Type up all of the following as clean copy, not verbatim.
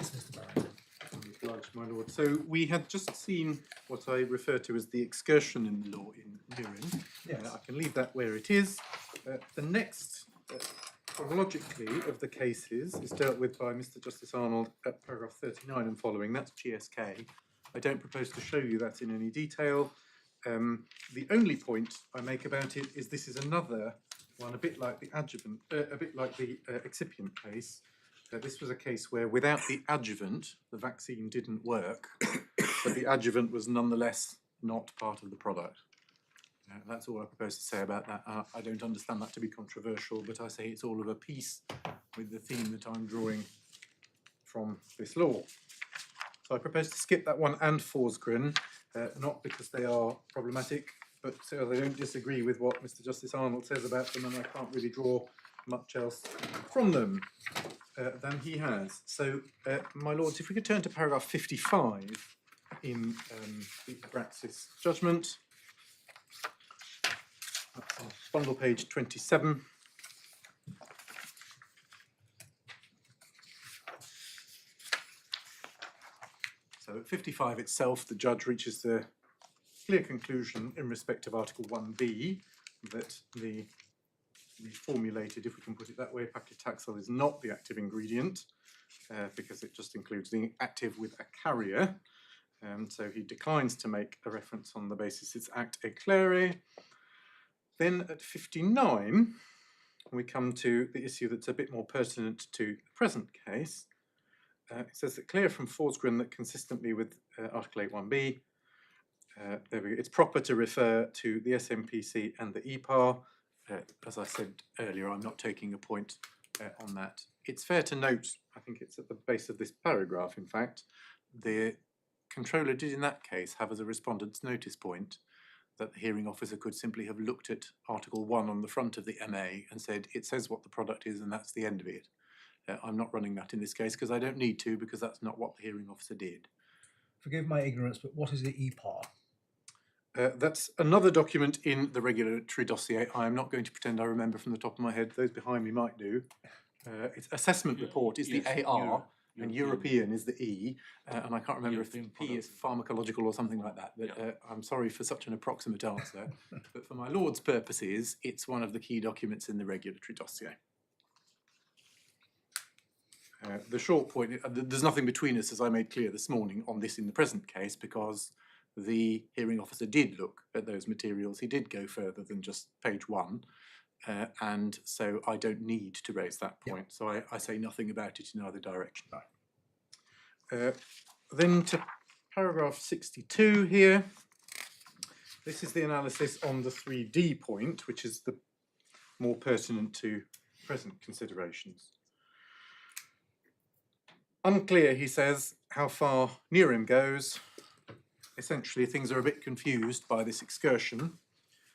Yes, Mr. Barrington. Obliged, my lord. So we had just seen what I refer to as the excursion in the law in Newron. Yes. I can leave that where it is. The next, chronologically, of the cases is dealt with by Mr. Justice Arnold at paragraph 39 and following. That's GSK. I don't propose to show you that in any detail. The only point I make about it is this is another one, a bit like the adjuvant, a bit like the excipient case. This was a case where without the adjuvant, the vaccine didn't work, but the adjuvant was nonetheless not part of the product. That's all I propose to say about that. I don't understand that to be controversial, but I say it's all of a piece with the theme that I'm drawing from this law. So I propose to skip that one and Forsgren, not because they are problematic, but so they don't disagree with what Mr. Justice Arnold says about them, and I can't really draw much else from them than he has. So, my lords, if we could turn to paragraph 55 in the Abraxas judgment. That's on bundle page 27. So at 55 itself, the judge reaches the clear conclusion in respect of Article 1b that the reformulated, if we can put it that way, paclitaxel is not the active ingredient because it just includes the active with a carrier. So he declines to make a reference on the basis it's act eclaire. Then at 59, we come to the issue that's a bit more pertinent to the present case. It says that clear from Forsgren that consistently with Article 8.1b, it's proper to refer to the SMPC and the EPAR. As I said earlier, I'm not taking a point on that. It's fair to note, I think it's at the base of this paragraph, in fact, the controller did in that case have as a respondent's notice point that the hearing officer could simply have looked at Article 1 on the front of the MA and said, it says what the product is and that's the end of it. I'm not running that in this case because I don't need to, because that's not what the hearing officer did. Forgive my ignorance, but what is the EPAR? That's another document in the regulatory dossier. I am not going to pretend I remember from the top of my head. Those behind me might do. Its assessment report is the AR, and European is the E, and I can't remember if P is pharmacological or something like that. But I'm sorry for such an approximate answer. But for my lord's purposes, it's one of the key documents in the regulatory dossier. The short point, there's nothing between us, as I made clear this morning, on this in the present case, because the hearing officer did look at those materials. He did go further than just page 1, and so I don't need to raise that point. So I say nothing about it in either direction. Then to paragraph 62 here. This is the analysis on the 3D point, which is the more pertinent to present considerations. Unclear, he says, how far Newron goes. Essentially, things are a bit confused by this excursion,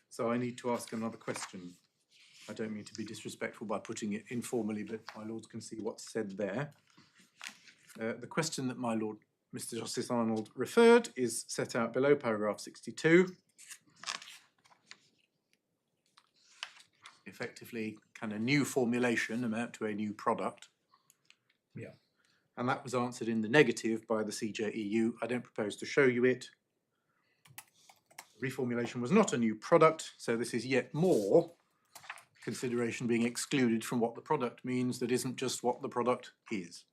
so I need to ask another question. I don't mean to be disrespectful by putting it informally, but my lords can see what's said there. The question that my lord, Mr. Justice Arnold, referred is set out below paragraph 62. Effectively, can a new formulation amount to a new product? Yeah. And that was answered in the negative by the CJEU. I don't propose to show you it. Reformulation was not a new product, so this is yet more consideration being excluded from what the product means that isn't just what the product is.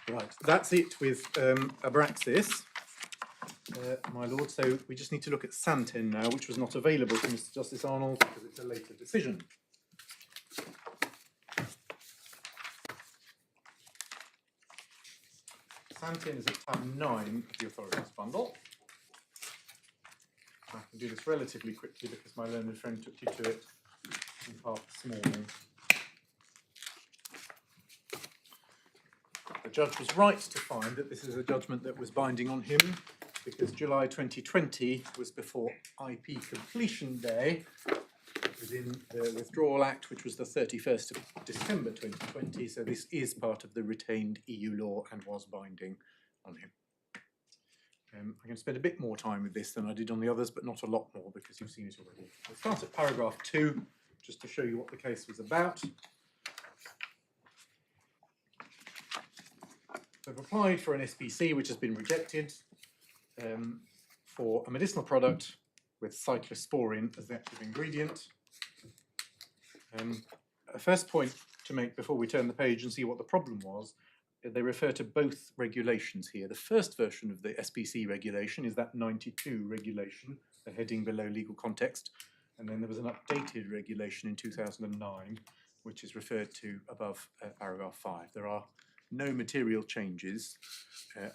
Right, that's it with Abraxas, my lord. So we just need to look at Santen now, which was not available to Mr. Justice Arnold because it's a later decision. Santen is at tab 9 of the authorities bundle. I can do this relatively quickly because my learned friend took you to it in part this morning. The judge was right to find that this is a judgment that was binding on him because July 2020 was before IP completion day. It was in the Withdrawal Act, which was the 31st of December 2020, so this is part of the retained EU law and was binding on him. I'm going to spend a bit more time with this than I did on the others, but not a lot more because you've seen it already. We'll start at paragraph 2, just to show you what the case was about. We've applied for an SPC which has been rejected for a medicinal product with cyclosporine as the active ingredient. A first point to make before we turn the page and see what the problem was, they refer to both regulations here. The first version of the SPC regulation is that 92 regulation, the heading below legal context, and then there was an updated regulation in 2009 which is referred to above paragraph 5. There are no material changes,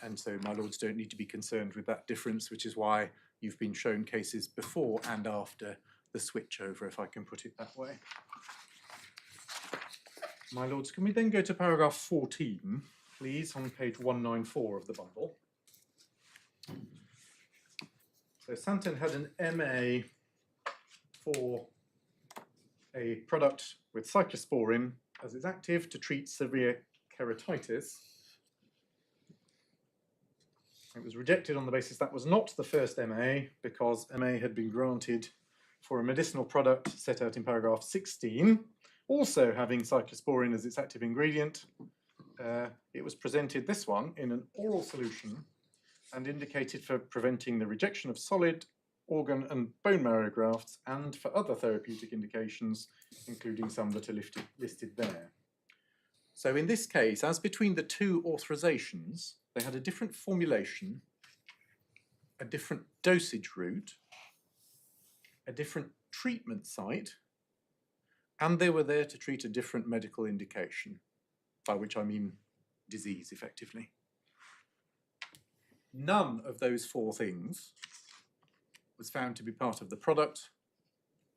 and so my lords don't need to be concerned with that difference, which is why you've been shown cases before and after the switchover, if I can put it that way. My lords, can we then go to paragraph 14, please, on page 194 of the bundle? So Santen had an MA for a product with cyclosporine as its active to treat severe keratitis. It was rejected on the basis that was not the first MA, because MA had been granted for a medicinal product set out in paragraph 16, also having cyclosporine as its active ingredient. It was presented, this one, in an oral solution and indicated for preventing the rejection of solid, organ and bone marrow grafts, and for other therapeutic indications, including some that are listed there. So in this case, as between the two authorizations, they had a different formulation, a different dosage route, a different treatment site, and they were there to treat a different medical indication, by which I mean disease, effectively. None of those four things was found to be part of the product.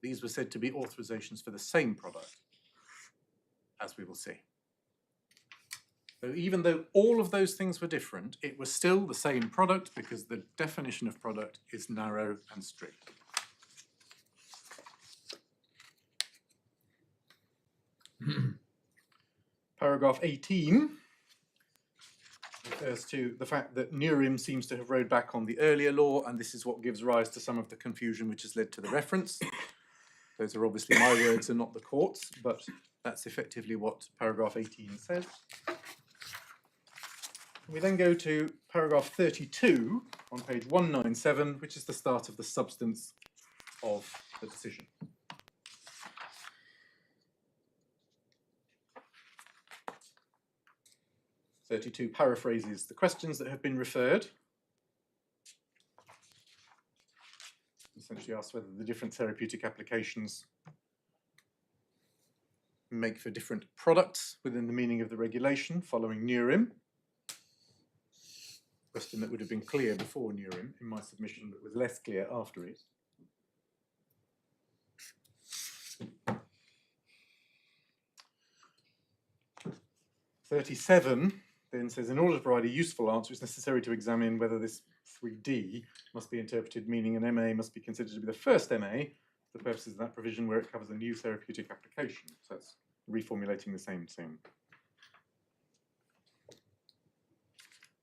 These were said to be authorizations for the same product, as we will see. So even though all of those things were different, it was still the same product because the definition of product is narrow and strict. Paragraph 18 refers to the fact that Newron seems to have rode back on the earlier law, and this is what gives rise to some of the confusion which has led to the reference. Those are obviously my words and not the court's, but that's effectively what paragraph 18 says. We then go to paragraph 32 on page 197, which is the start of the substance of the decision. (32) paraphrases the questions that have been referred. Essentially asks whether the different therapeutic applications make for different products within the meaning of the regulation following Newron. Question that would have been clear before Newron in my submission, but was less clear after it. (37) then says, in order to provide a useful answer, it's necessary to examine whether this 3D must be interpreted, meaning an MA must be considered to be the first MA for the purposes of that provision where it covers a new therapeutic application. So that's reformulating the same thing.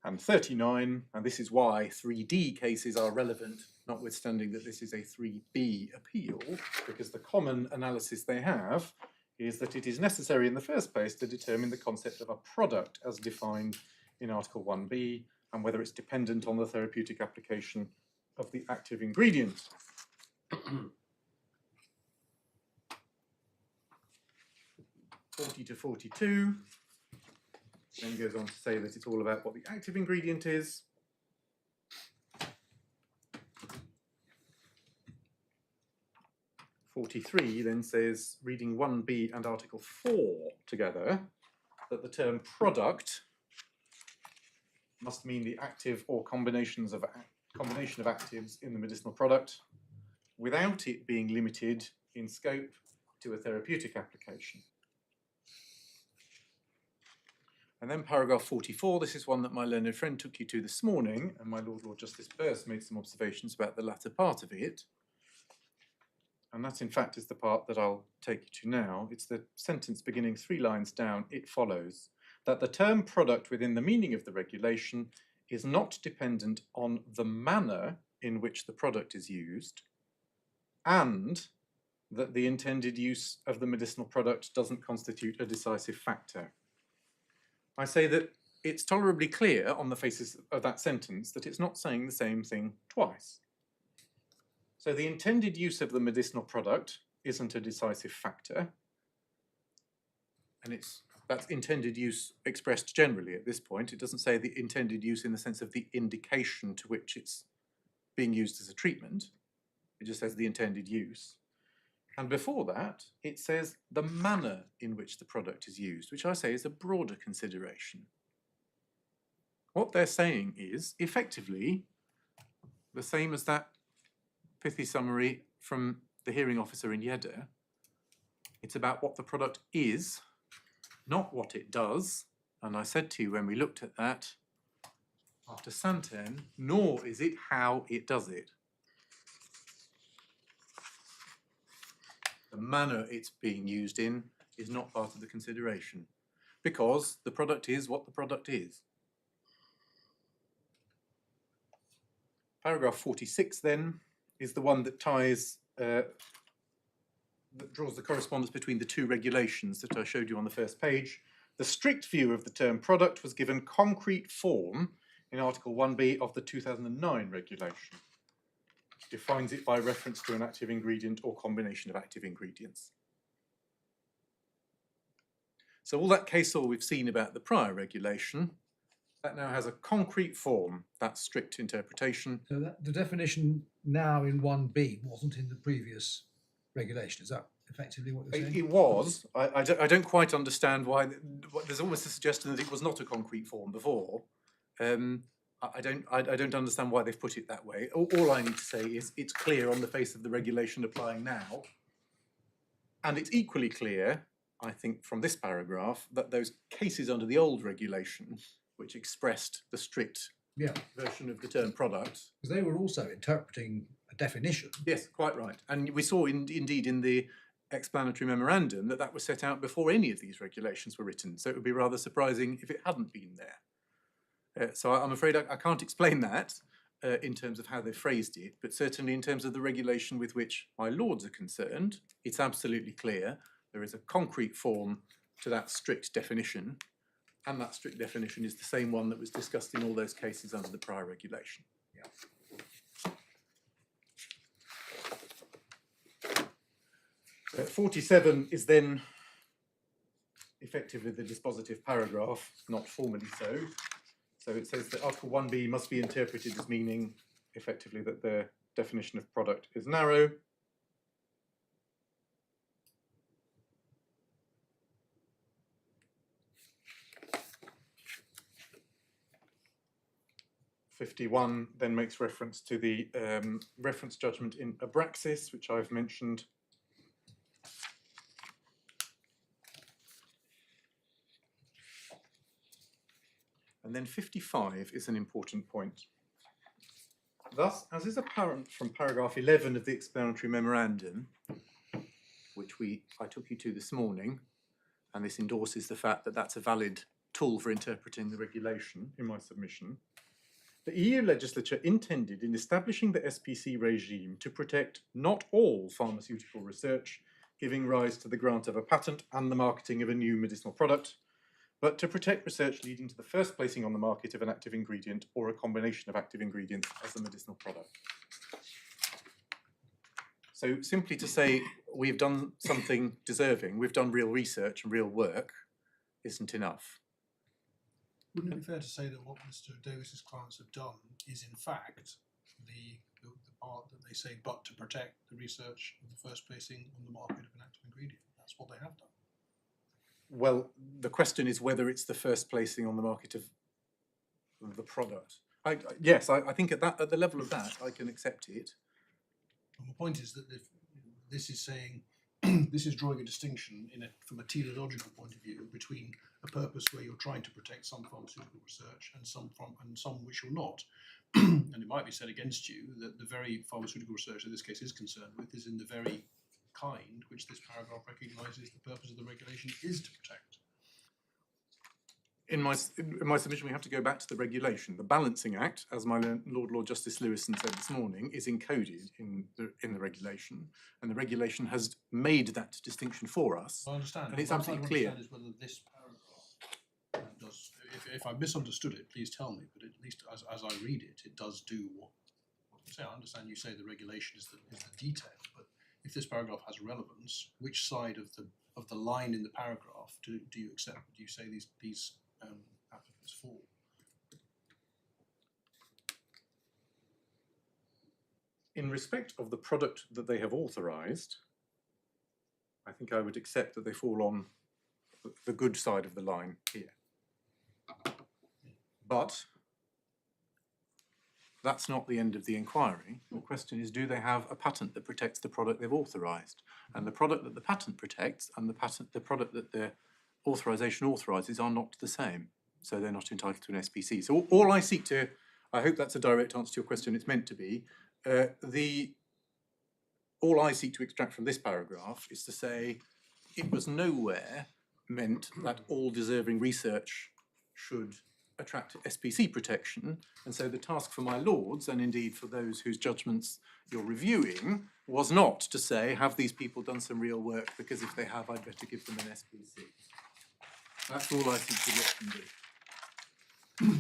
And 39, and this is why 3D cases are relevant, notwithstanding that this is a 3B appeal, because the common analysis they have is that it is necessary in the first place to determine the concept of a product as defined in Article 1B, and whether it's dependent on the therapeutic application of the active ingredient. 40 to 42 then goes on to say that it's all about what the active ingredient is. (43) then says, reading 1B and Article 4 together, that the term product must mean the active or combination of actives in the medicinal product, without it being limited in scope to a therapeutic application. And then paragraph 44, this is one that my learned friend took you to this morning, and my Lord Justice Birss made some observations about the latter part of it. And that, in fact, is the part that I'll take you to now. It's the sentence beginning 3 lines down. It follows that the term product within the meaning of the regulation is not dependent on the manner in which the product is used, and that the intended use of the medicinal product doesn't constitute a decisive factor. I say that it's tolerably clear on the faces of that sentence that it's not saying the same thing twice. So the intended use of the medicinal product isn't a decisive factor, and that's intended use expressed generally at this point. It doesn't say the intended use in the sense of the indication to which it's being used as a treatment. It just says the intended use. And before that, it says the manner in which the product is used, which I say is a broader consideration. What they're saying is, effectively, the same as that pithy summary from the hearing officer in Yedda. It's about what the product is, not what it does. And I said to you when we looked at that, after Santen, nor is it how it does it. The manner it's being used in is not part of the consideration, because the product is what the product is. Paragraph 46 then is the one that ties, that draws the correspondence between the two regulations that I showed you on the first page. The strict view of the term product was given concrete form in Article 1B of the 2009 regulation. It defines it by reference to an active ingredient or combination of active ingredients. So all that case law we've seen about the prior regulation, that now has a concrete form, that strict interpretation. So that, the definition now in 1B wasn't in the previous regulation. Is that effectively what you're saying? It was. I don't quite understand why. There's almost a suggestion that it was not a concrete form before. I don't understand why they've put it that way. All I need to say is it's clear on the face of the regulation applying now. And it's equally clear, I think, from this paragraph, that those cases under the old regulation, which expressed the strict version of the term product. Because they were also interpreting a definition. Yes, quite right. And we saw indeed in the explanatory memorandum that that was set out before any of these regulations were written. So it would be rather surprising if it hadn't been there. So I'm afraid I can't explain that in terms of how they phrased it, but certainly in terms of the regulation with which my lords are concerned, it's absolutely clear. There is a concrete form to that strict definition, and that strict definition is the same one that was discussed in all those cases under the prior regulation. Yeah. 47 is then effectively the dispositive paragraph, not formally so. So it says that Article 1B must be interpreted as meaning effectively that the definition of product is narrow. '51 then makes reference to the reference judgment in Abraxas, which I've mentioned. And then 55 is an important point. Thus, as is apparent from paragraph 11 of the explanatory memorandum, which I took you to this morning, and this endorses the fact that that's a valid tool for interpreting the regulation in my submission, the EU legislature intended in establishing the SPC regime to protect not all pharmaceutical research, giving rise to the grant of a patent and the marketing of a new medicinal product, but to protect research leading to the first placing on the market of an active ingredient or a combination of active ingredients as a medicinal product. So simply to say we've done something deserving, we've done real research and real work, isn't enough. Wouldn't it be fair to say that what Mr. Davis's clients have done is in fact the part that they say, but to protect the research of the first placing on the market of an active ingredient? That's what they have done. Well, the question is whether it's the first placing on the market of the product. Yes, I think at the level of that, I can accept it. And the point is that this is saying, this is drawing a distinction from a teleological point of view between a purpose where you're trying to protect some pharmaceutical research and some which you're not. And it might be said against you that the very pharmaceutical research that this case is concerned with is in the very kind which this paragraph recognises the purpose of the regulation is to protect. In my submission, we have to go back to the regulation. The Balancing Act, as my Lord Justice Lewison said this morning, is encoded in the regulation, and the regulation has made that distinction for us. I understand. And it's absolutely clear. Is whether this paragraph does, if I misunderstood it, please tell me, but at least as I read it, it does do what you say. I understand you say the regulation is the detail, but if this paragraph has relevance, which side of the line in the paragraph do you accept? Do you say these applicants fall? In respect of the product that they have authorised, I think I would accept that they fall on the good side of the line here. But that's not the end of the inquiry. The question is, do they have a patent that protects the product they've authorised? And the product that the patent protects and the product that the authorisation authorises are not the same. So they're not entitled to an SPC. So all I seek to, I hope that's a direct answer to your question, it's meant to be, all I seek to extract from this paragraph is to say it was nowhere meant that all deserving research should attract SPC protection, and so the task for my lords, and indeed for those whose judgments you're reviewing, was not to say, have these people done some real work, because if they have, I'd better give them an SPC. That's all I seek to let them do.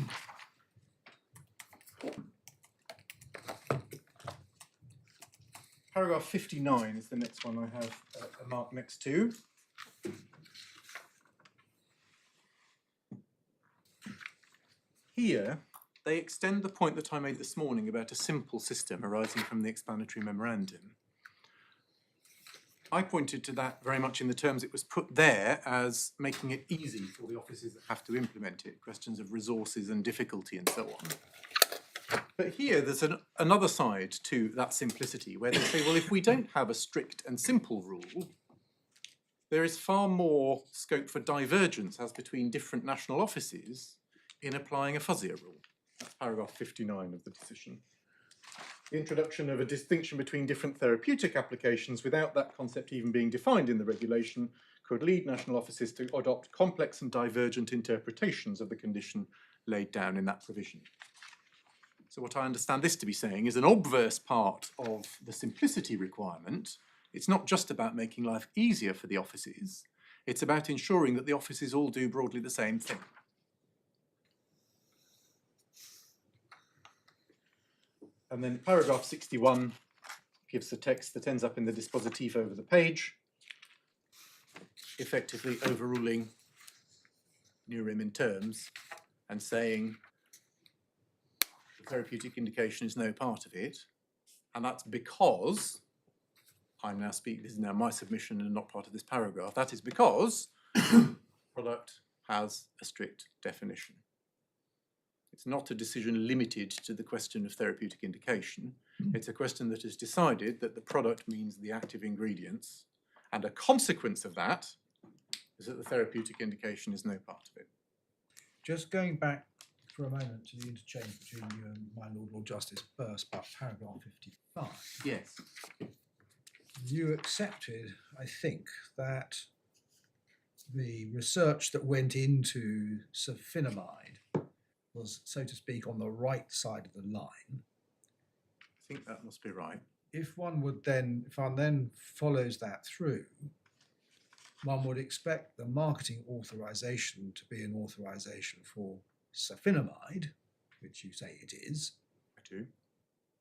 Paragraph 59 is the next one I have a mark next to. Here, they extend the point that I made this morning about a simple system arising from the explanatory memorandum. I pointed to that very much in the terms it was put there as making it easy for the offices that have to implement it, questions of resources and difficulty and so on. But here there's another side to that simplicity where they say, well, if we don't have a strict and simple rule, there is far more scope for divergence as between different national offices in applying a fuzzier rule. That's paragraph 59 of the decision. The introduction of a distinction between different therapeutic applications without that concept even being defined in the regulation could lead national offices to adopt complex and divergent interpretations of the condition laid down in that provision. So what I understand this to be saying is an obverse part of the simplicity requirement. It's not just about making life easier for the offices, it's about ensuring that the offices all do broadly the same thing. And then paragraph 61 gives the text that ends up in the dispositif over the page, effectively overruling Newron in terms and saying the therapeutic indication is no part of it. And that's because, I'm now speaking, this is now my submission and not part of this paragraph, that is because product has a strict definition. It's not a decision limited to the question of therapeutic indication. It's a question that has decided that the product means the active ingredients, and a consequence of that is that the therapeutic indication is no part of it. Just going back for a moment to the interchange between you and my Lord Justice Birss about paragraph 55. Yes. You accepted, I think, that the research that went into sulfonamide was, so to speak, on the right side of the line. I think that must be right. If one then follows that through, one would expect the marketing authorization to be an authorization for sulfonamide, which you say it is. I do.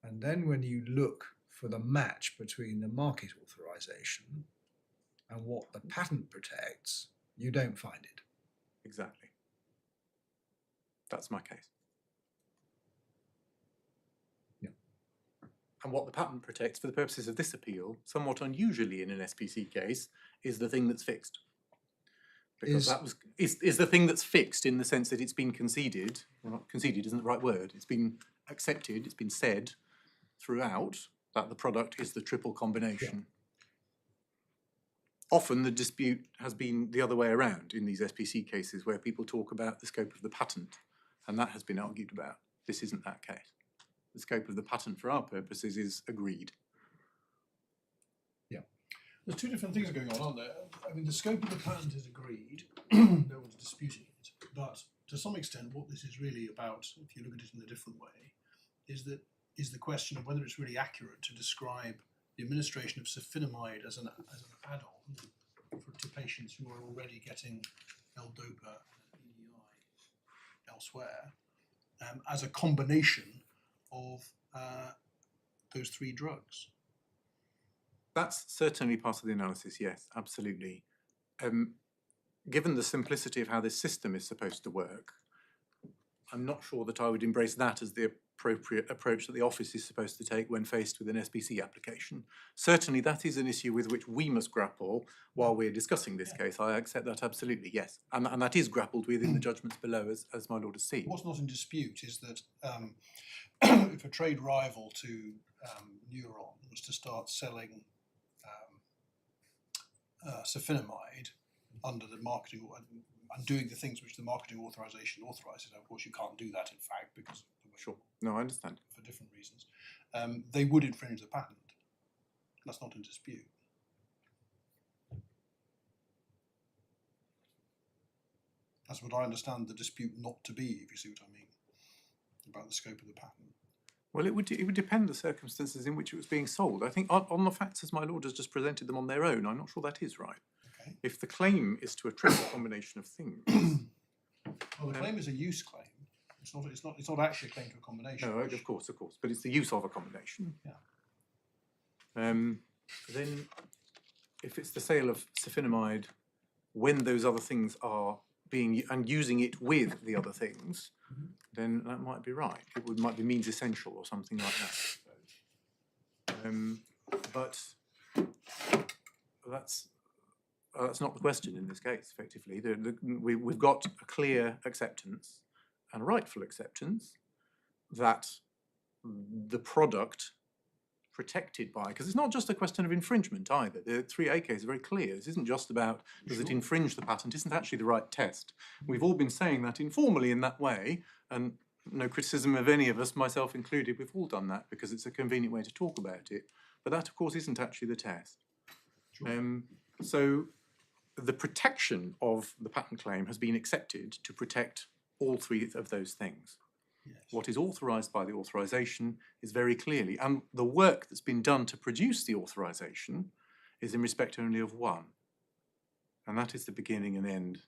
And then when you look for the match between the market authorization and what the patent protects, you don't find it. Exactly. That's my case. Yeah. And what the patent protects for the purposes of this appeal, somewhat unusually in an SPC case, is the thing that's fixed. Because that is the thing that's fixed in the sense that it's been conceded, well, not conceded isn't the right word, it's been accepted, it's been said throughout that the product is the triple combination. Yeah. Often the dispute has been the other way around in these SPC cases where people talk about the scope of the patent, and that has been argued about. This isn't that case. The scope of the patent for our purposes is agreed. Yeah. There's two different things going on, aren't there? I mean, the scope of the patent is agreed, no one's disputing it, but to some extent what this is really about, if you look at it in a different way, is the question of whether it's really accurate to describe the administration of sulfonamide as an add-on to patients who are already getting L-DOPA and EDI elsewhere as a combination of those three drugs. That's certainly part of the analysis, yes, absolutely. Given the simplicity of how this system is supposed to work, I'm not sure that I would embrace that as the appropriate approach that the office is supposed to take when faced with an SPC application. Certainly that is an issue with which we must grapple while we're discussing this case. I accept that absolutely, yes. And that is grappled with in the judgments below, as my lord has seen. What's not in dispute is that if a trade rival to Newron was to start selling sulfonamide under the marketing and doing the things which the marketing authorization authorizes, of course you can't do that in fact because Sure. No, I understand. For different reasons, they would infringe the patent. That's not in dispute. That's what I understand the dispute not to be, if you see what I mean, about the scope of the patent. Well, it would depend the circumstances in which it was being sold. I think on the facts as my lord has just presented them on their own, I'm not sure that is right. Okay. If the claim is to a triple combination of things. Well, the claim is a use claim. It's not actually a claim to a combination. No, of course, but it's the use of a combination. Yeah. Then, if it's the sale of sulfonamide when those other things are being and using it with the other things, then that might be right. It might be means essential or something like that. But that's not the question in this case. Effectively, we've got a clear acceptance and rightful acceptance that the product protected by, because it's not just a question of infringement either. The 3A case is very clear. This isn't just about does it infringe the patent, isn't actually the right test. We've all been saying that informally in that way, and no criticism of any of us, myself included, we've all done that because it's a convenient way to talk about it. But that, of course, isn't actually the test. Sure. So the protection of the patent claim has been accepted to protect all three of those things. Yes. What is authorised by the authorisation is very clearly, and the work that's been done to produce the authorisation is in respect only of one, and that is the beginning and end.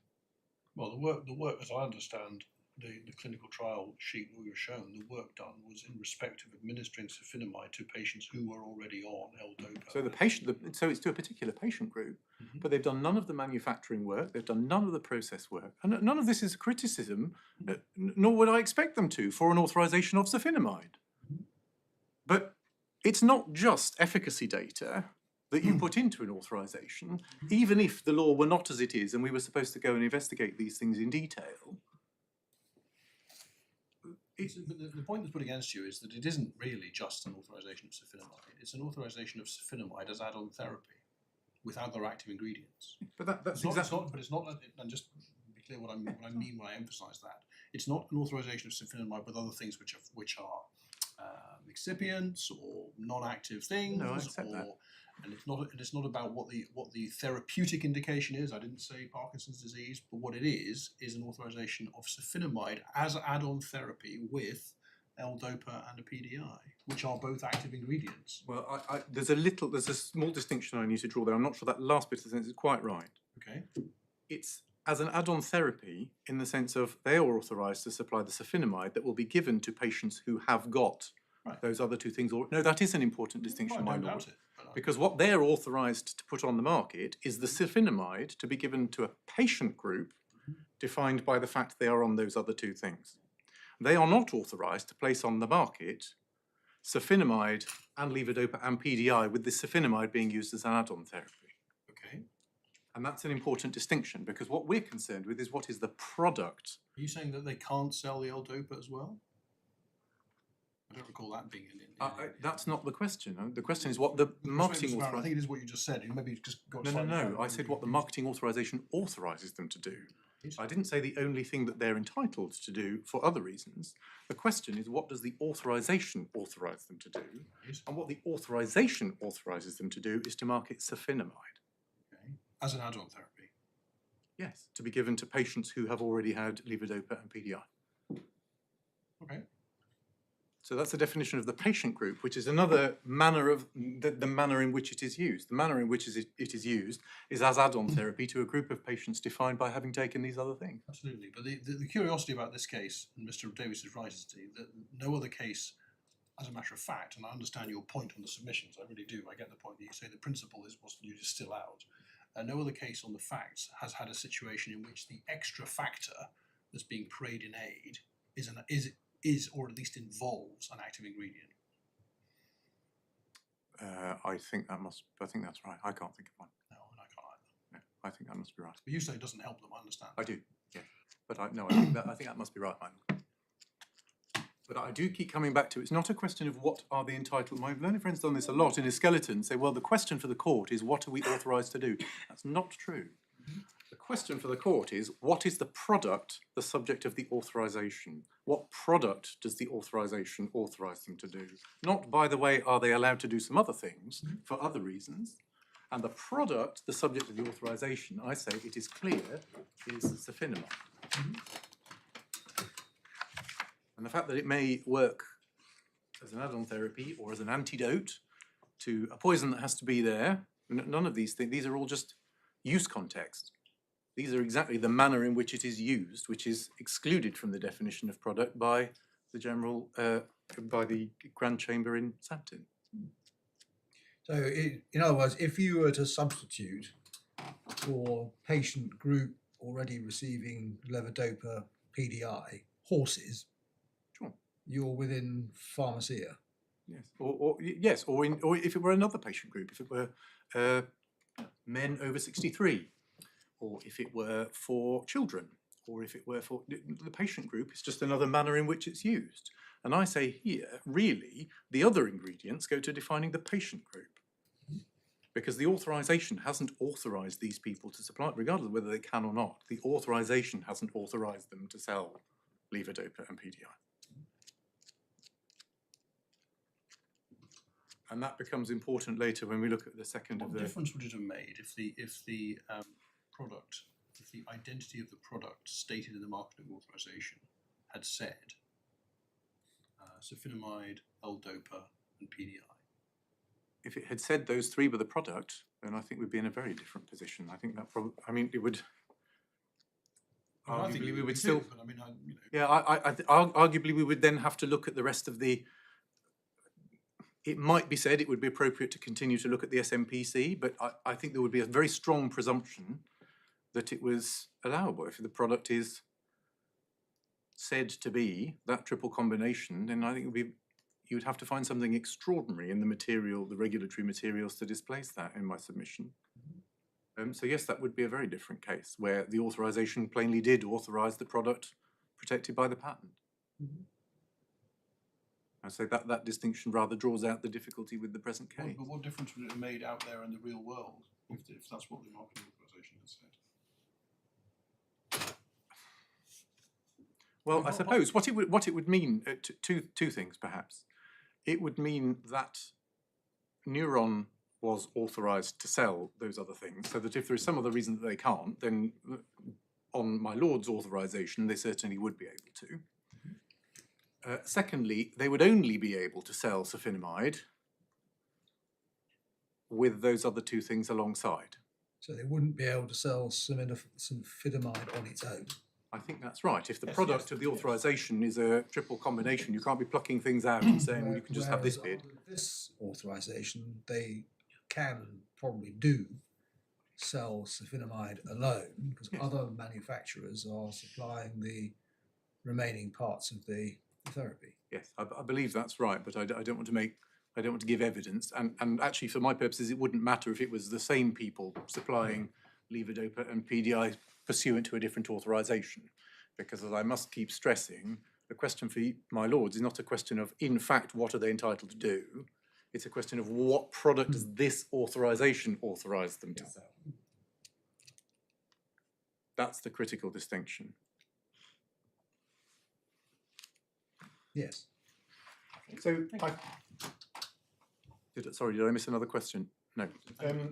Well, the work, as I understand the clinical trial sheet we were shown, the work done was in respect of administering sulfonamide to patients who were already on L-DOPA. So the patient, so it's to a particular patient group, but they've done none of the manufacturing work, they've done none of the process work, and none of this is a criticism, nor would I expect them to, for an authorisation of sulfonamide. But it's not just efficacy data that you put into an authorisation, even if the law were not as it is and we were supposed to go and investigate these things in detail. But the point that's put against you is that it isn't really just an authorisation of sulfonamide. It's an authorisation of sulfonamide as add-on therapy with other active ingredients. But that's But it's not. And just to be clear, what I mean when I emphasise that, it's not an authorisation of sulfonamide with other things which are excipients or non-active things. No, I accept that. And it's not about what the therapeutic indication is. I didn't say Parkinson's disease, but what it is an authorization of sulfonamide as add-on therapy with L-DOPA and a PDI, which are both active ingredients. Well, there's a small distinction I need to draw there. I'm not sure that last bit of the sentence is quite right. Okay. It's as an add-on therapy in the sense of they are authorised to supply the sulfonamide that will be given to patients who have got those other two things. No, that is an important distinction, my lord. Because what they're authorised to put on the market is the sulfonamide to be given to a patient group defined by the fact they are on those other two things. They are not authorised to place on the market sulfonamide and levodopa and PDI with the sulfonamide being used as an add-on therapy. Okay. And that's an important distinction because what we're concerned with is what is the product. Are you saying that they can't sell the L-DOPA as well? I don't recall that being in that's not the question. The question is what the marketing authorization... I think it is what you just said. You maybe just got No. I said what the marketing authorization authorises them to do. Yes. I didn't say the only thing that they're entitled to do for other reasons. The question is what does the authorization authorise them to do? Yes. And what the authorization authorises them to do is to market sulfonamide. Okay. As an add-on therapy. Yes, to be given to patients who have already had levodopa and PDI. Okay. So that's the definition of the patient group, which is another manner of the manner in which it is used. The manner in which it is used is as add-on therapy to a group of patients defined by having taken these other things. Absolutely, but the curiosity about this case, and Mr. Davis is right, is that no other case, as a matter of fact, and I understand your point on the submissions, I really do, I get the point that you say the principle is what's used is still out. No other case on the facts has had a situation in which the extra factor that's being prayed in aid is or at least involves an active ingredient. I think that's right. I can't think of one. No, and I can't either. No, I think that must be right. But you say it doesn't help them, I understand. I do, yeah. But I think that must be right, Michael. But I do keep coming back to it's not a question of what are the entitled. My learned friend's done this a lot in his skeleton. Say, well, the question for the court is what are we authorised to do? That's not true. The question for the court is what is the product, the subject of the authorisation? What product does the authorisation authorise them to do? Not, by the way, are they allowed to do some other things for other reasons? And the product, the subject of the authorisation, I say it is clear, is sulfonamide. And the fact that it may work as an add-on therapy or as an antidote to a poison that has to be there, none of these things, these are all just use context. These are exactly the manner in which it is used, which is excluded from the definition of product by the by the Grand Chamber in Sampton. So, in other words, if you were to substitute for patient group already receiving levodopa PDI horses, sure, you're within pharmacia. Yes, or if it were another patient group, if it were men over 63, or if it were for children, or if it were for the patient group, it's just another manner in which it's used. And I say here, really, the other ingredients go to defining the patient group. Because the authorisation hasn't authorised these people to supply, regardless of whether they can or not, the authorisation hasn't authorised them to sell levodopa and PDI. And that becomes important later when we look at the second of the... What difference would it have made if the product, if the identity of the product stated in the marketing authorisation had said sulfonamide, L-dopa and PDI? If it had said those three were the product, then I think we'd be in a very different position. I think that probably, I mean, it would... Arguably, we would still... But I mean, you know. Yeah, arguably we would then have to look at the rest of the... It might be said it would be appropriate to continue to look at the SMPC, but I think there would be a very strong presumption that it was allowable. If the product is said to be that triple combination, then I think it would be, you would have to find something extraordinary in the material, the regulatory materials to displace that in my submission. So yes, that would be a very different case where the authorisation plainly did authorise the product protected by the patent. I say that distinction rather draws out the difficulty with the present case. But what difference would it have made out there in the real world if that's what the marketing authorisation had said? Well, I suppose what it would mean, two things perhaps. It would mean that Newron was authorised to sell those other things, so that if there is some other reason that they can't, then on my Lord's authorisation, they certainly would be able to. Secondly, they would only be able to sell sulfonamide with those other two things alongside. So they wouldn't be able to sell sulfonamide on its own. I think that's right. If the product of the authorisation is a triple combination, you can't be plucking things out and saying, well, you can just have this bit. Under this authorisation, they can and probably do sell sulfonamide alone because other manufacturers are supplying the remaining parts of the therapy. Yes, I believe that's right, but I don't want to give evidence. And actually, for my purposes, it wouldn't matter if it was the same people supplying levodopa and PDI pursuant to a different authorisation, because as I must keep stressing, the question for my lords is not a question of, in fact, what are they entitled to do? It's a question of what product does this authorisation authorise them to sell? That's the critical distinction. Yes. So, did I miss another question? No.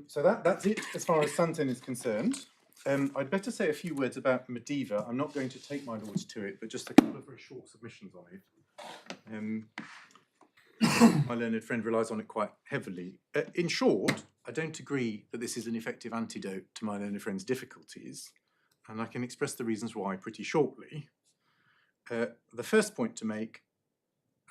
So that's it as far as Santen is concerned. I'd better say a few words about Mediva. I'm not going to take my lords to it, but just a couple of very short submissions on it. my learned friend relies on it quite heavily. In short, I don't agree that this is an effective antidote to my learned friend's difficulties, and I can express the reasons why pretty shortly. The first point to make,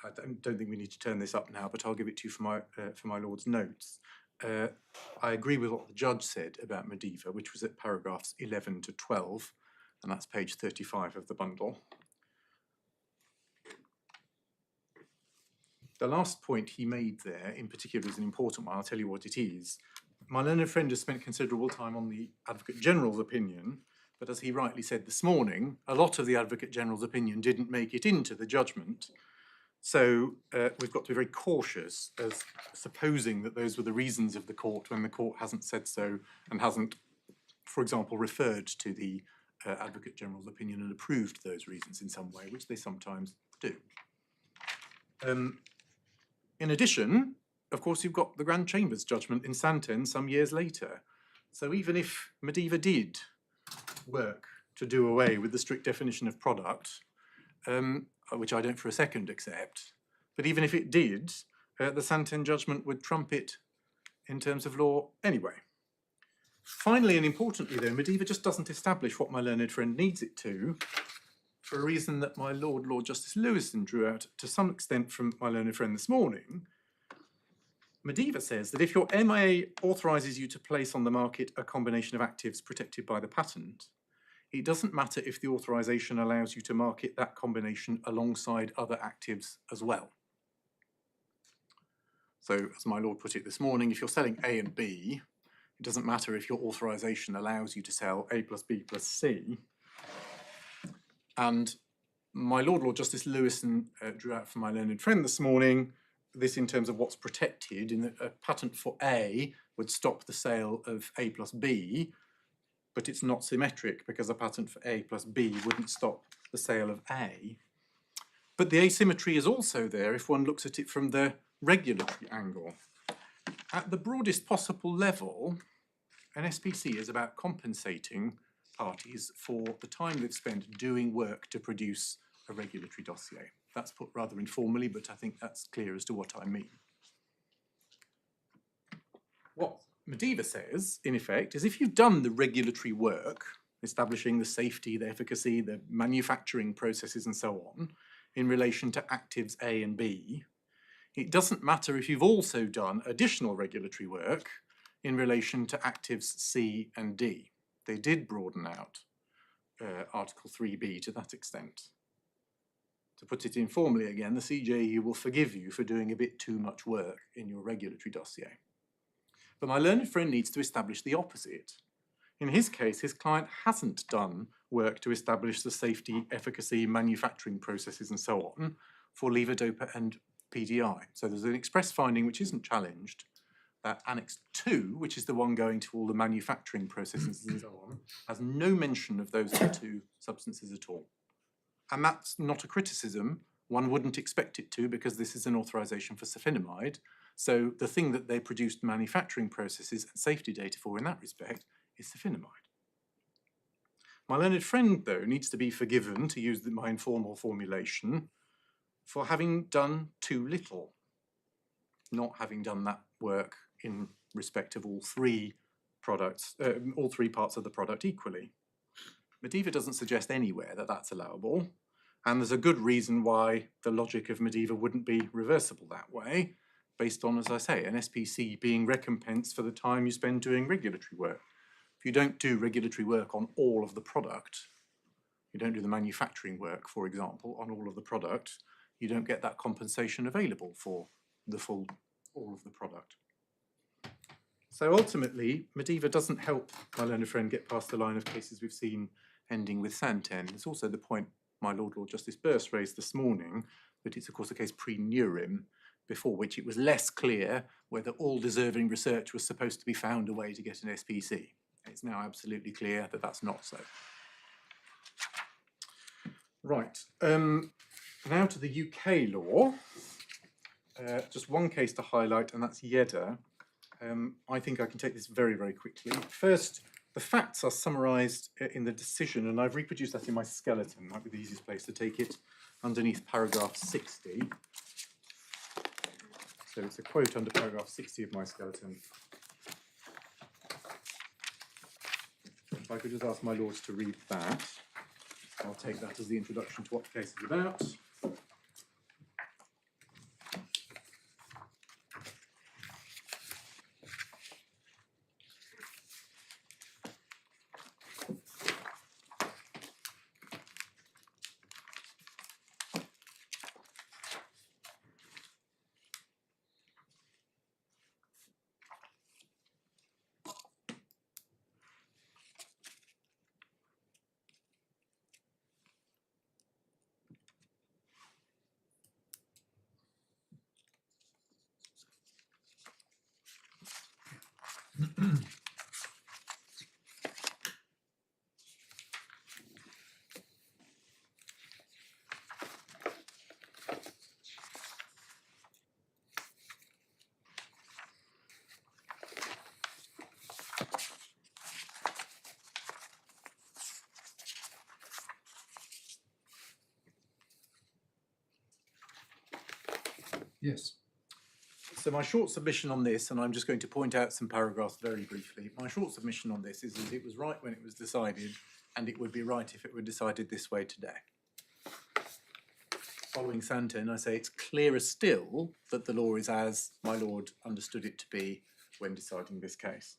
I don't think we need to turn this up now, but I'll give it to you for my Lord's notes. I agree with what the judge said about Mediva, which was at paragraphs 11 to 12, and that's page 35 of the bundle. The last point he made there, in particular, is an important one. I'll tell you what it is. My learned friend has spent considerable time on the Advocate General's opinion, but as he rightly said this morning, a lot of the Advocate General's opinion didn't make it into the judgment. So we've got to be very cautious as supposing that those were the reasons of the court when the court hasn't said so and hasn't, for example, referred to the Advocate General's opinion and approved those reasons in some way, which they sometimes do. In addition, of course, you've got the Grand Chamber's judgment in Santen some years later. So even if Mediva did work to do away with the strict definition of product, which I don't for a second accept, but even if it did, the Santen judgment would trump it in terms of law anyway. Finally, and importantly though, Mediva just doesn't establish what my learned friend needs it to, for a reason that my Lord Justice Lewison drew out to some extent from my learned friend this morning. Mediva says that if your MA authorises you to place on the market a combination of actives protected by the patent, it doesn't matter if the authorisation allows you to market that combination alongside other actives as well. So, as my Lord put it this morning, if you're selling A and B, it doesn't matter if your authorisation allows you to sell A plus B plus C. And my Lord Justice Lewison drew out from my learned friend this morning this in terms of what's protected, in that a patent for A would stop the sale of A plus B, but it's not symmetric because a patent for A plus B wouldn't stop the sale of A. But the asymmetry is also there if one looks at it from the regulatory angle. At the broadest possible level, an SPC is about compensating parties for the time they've spent doing work to produce a regulatory dossier. That's put rather informally, but I think that's clear as to what I mean. What Mediva says, in effect, is if you've done the regulatory work, establishing the safety, the efficacy, the manufacturing processes and so on, in relation to actives A and B, it doesn't matter if you've also done additional regulatory work in relation to actives C and D. They did broaden out Article 3b to that extent. To put it informally again, the CJE will forgive you for doing a bit too much work in your regulatory dossier. But my learned friend needs to establish the opposite. In his case, his client hasn't done work to establish the safety, efficacy, manufacturing processes and so on for levodopa and PDI. So there's an express finding which isn't challenged, that Annex 2, which is the one going to all the manufacturing processes and so on, has no mention of those two substances at all. And that's not a criticism. One wouldn't expect it to, because this is an authorization for sulfonamide. So the thing that they produced manufacturing processes and safety data for in that respect is sulfonamide. My learned friend, though, needs to be forgiven, to use my informal formulation, for having done too little, not having done that work in respect of all three products, all three parts of the product equally. Mediva doesn't suggest anywhere that that's allowable, and there's a good reason why the logic of Mediva wouldn't be reversible that way, based on, as I say, an SPC being recompensed for the time you spend doing regulatory work. If you don't do regulatory work on all of the product, you don't do the manufacturing work, for example, on all of the product, you don't get that compensation available for the full, all of the product. So ultimately, Mediva doesn't help my learned friend get past the line of cases we've seen ending with Santen. It's also the point my Lord Justice Birss raised this morning, that it's of course a case pre-Newron, before which it was less clear whether all deserving research was supposed to be found a way to get an SPC. It's now absolutely clear that that's not so. Right, now to the UK law. Just one case to highlight, and that's Yedda. I think I can take this very, very quickly. First, the facts are summarised in the decision, and I've reproduced that in my skeleton. Might be the easiest place to take it, underneath paragraph 60. So it's a quote under paragraph 60 of my skeleton. If I could just ask my lords to read that, I'll take that as the introduction to what the case is about. Yes. So my short submission on this, and I'm just going to point out some paragraphs very briefly. My short submission on this is that it was right when it was decided, and it would be right if it were decided this way today. Following Santon, I say it's clearer still that the law is as my lord understood it to be when deciding this case.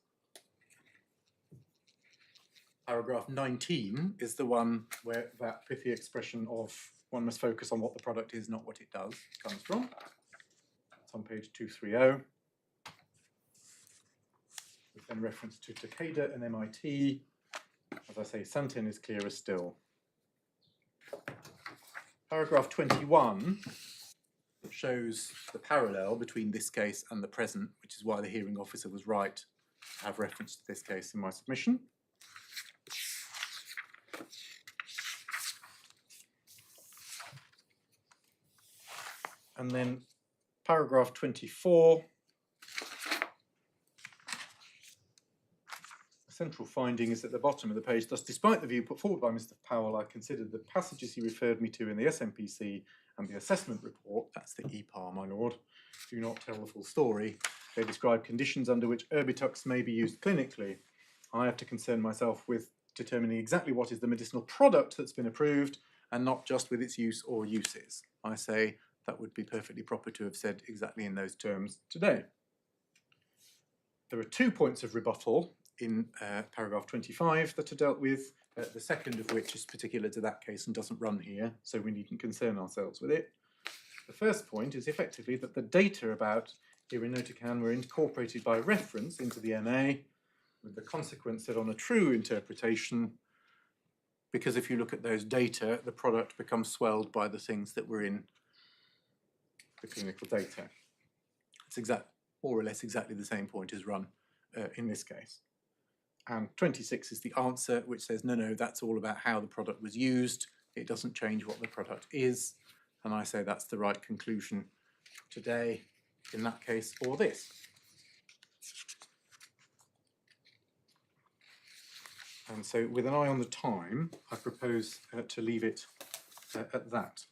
Paragraph 19 is the one where that pithy expression of one must focus on what the product is, not what it does, comes from. It's on page 230. With then reference to Takeda and MIT. As I say, Santon is clearer still. Paragraph 21 shows the parallel between this case and the present, which is why the hearing officer was right to have reference to this case in my submission. And then paragraph 24, the central finding is at the bottom of the page. Thus, despite the view put forward by Mr. Powell, I considered the passages he referred me to in the SMPC and the assessment report, that's the EPAR, my lord, do not tell the full story. They describe conditions under which Erbitux may be used clinically. I have to concern myself with determining exactly what is the medicinal product that's been approved and not just with its use or uses. I say that would be perfectly proper to have said exactly in those terms today. There are 2 points of rebuttal in paragraph 25 that are dealt with, the second of which is particular to that case and doesn't run here, so we needn't concern ourselves with it. The first point is effectively that the data about irinotecan were incorporated by reference into the MA, with the consequence that on a true interpretation, because if you look at those data, the product becomes swelled by the things that were in the clinical data. It's more or less exactly the same point as run in this case. And 26 is the answer, which says, no, that's all about how the product was used. It doesn't change what the product is. And I say that's the right conclusion today, in that case, or this. And so with an eye on the time, I propose to leave it at that.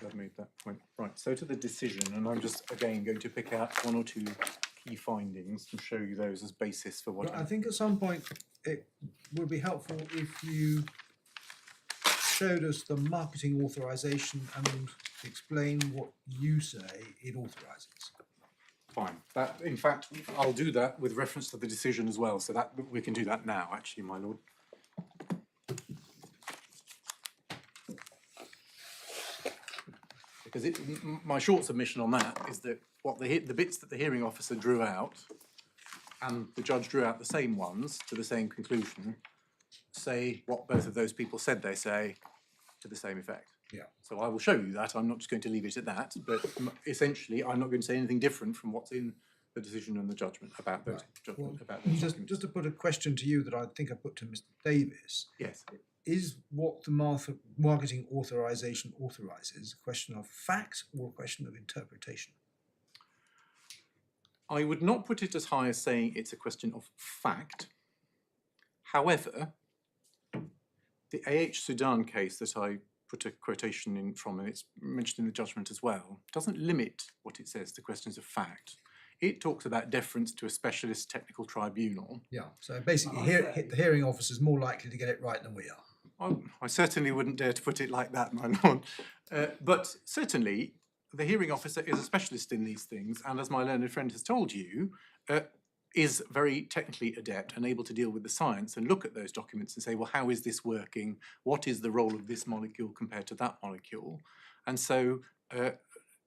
I've made that point. Right, so to the decision, and I'm just again going to pick out 1 or 2 key findings and show you those as basis for what I think at some point it would be helpful if you showed us the marketing authorization and explain what you say it authorizes. Fine. That, in fact, I'll do that with reference to the decision as well, so that we can do that now, actually, my lord. Because my short submission on that is that what the bits that the hearing officer drew out, and the judge drew out the same ones to the same conclusion, say what both of those people said they say to the same effect. Yeah. So I will show you that. I'm not just going to leave it at that, but essentially I'm not going to say anything different from what's in the decision and the judgment about those. Right. Well, just to put a question to you that I think I put to Mr. Davis. Yes. Is what the marketing authorization authorizes a question of fact or a question of interpretation? I would not put it as high as saying it's a question of fact. However, the AH Sudan case that I put a quotation in from, and it's mentioned in the judgment as well, doesn't limit what it says to questions of fact. It talks about deference to a specialist technical tribunal. Yeah, so basically the hearing officer is more likely to get it right than we are. I certainly wouldn't dare to put it like that, my lord. But certainly, the hearing officer is a specialist in these things, and as my learned friend has told you, is very technically adept and able to deal with the science and look at those documents and say, well, how is this working? What is the role of this molecule compared to that molecule? And so,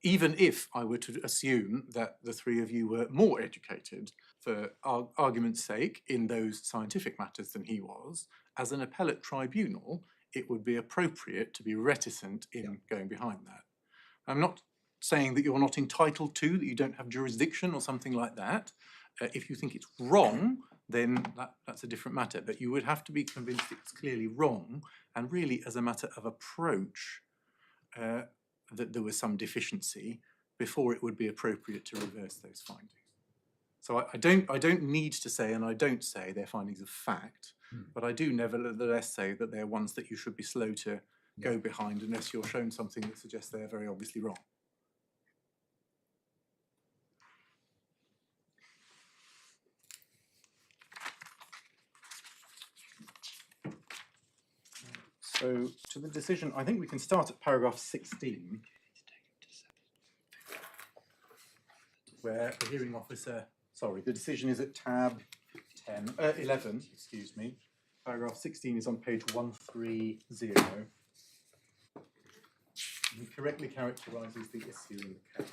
even if I were to assume that the three of you were more educated, for argument's sake, in those scientific matters than he was, as an appellate tribunal, it would be appropriate to be reticent in going behind that. I'm not saying that you're not entitled to, that you don't have jurisdiction or something like that. If you think it's wrong, then that's a different matter. But you would have to be convinced it's clearly wrong, and really as a matter of approach, that there was some deficiency before it would be appropriate to reverse those findings. So I don't need to say, and I don't say they're findings of fact, but I do nevertheless say that they're ones that you should be slow to go behind unless you're shown something that suggests they're very obviously wrong. So to the decision, I think we can start at paragraph 16, where the hearing officer, sorry, the decision is at tab 11, excuse me. Paragraph 16 is on page 130. He correctly characterises the issue in the case.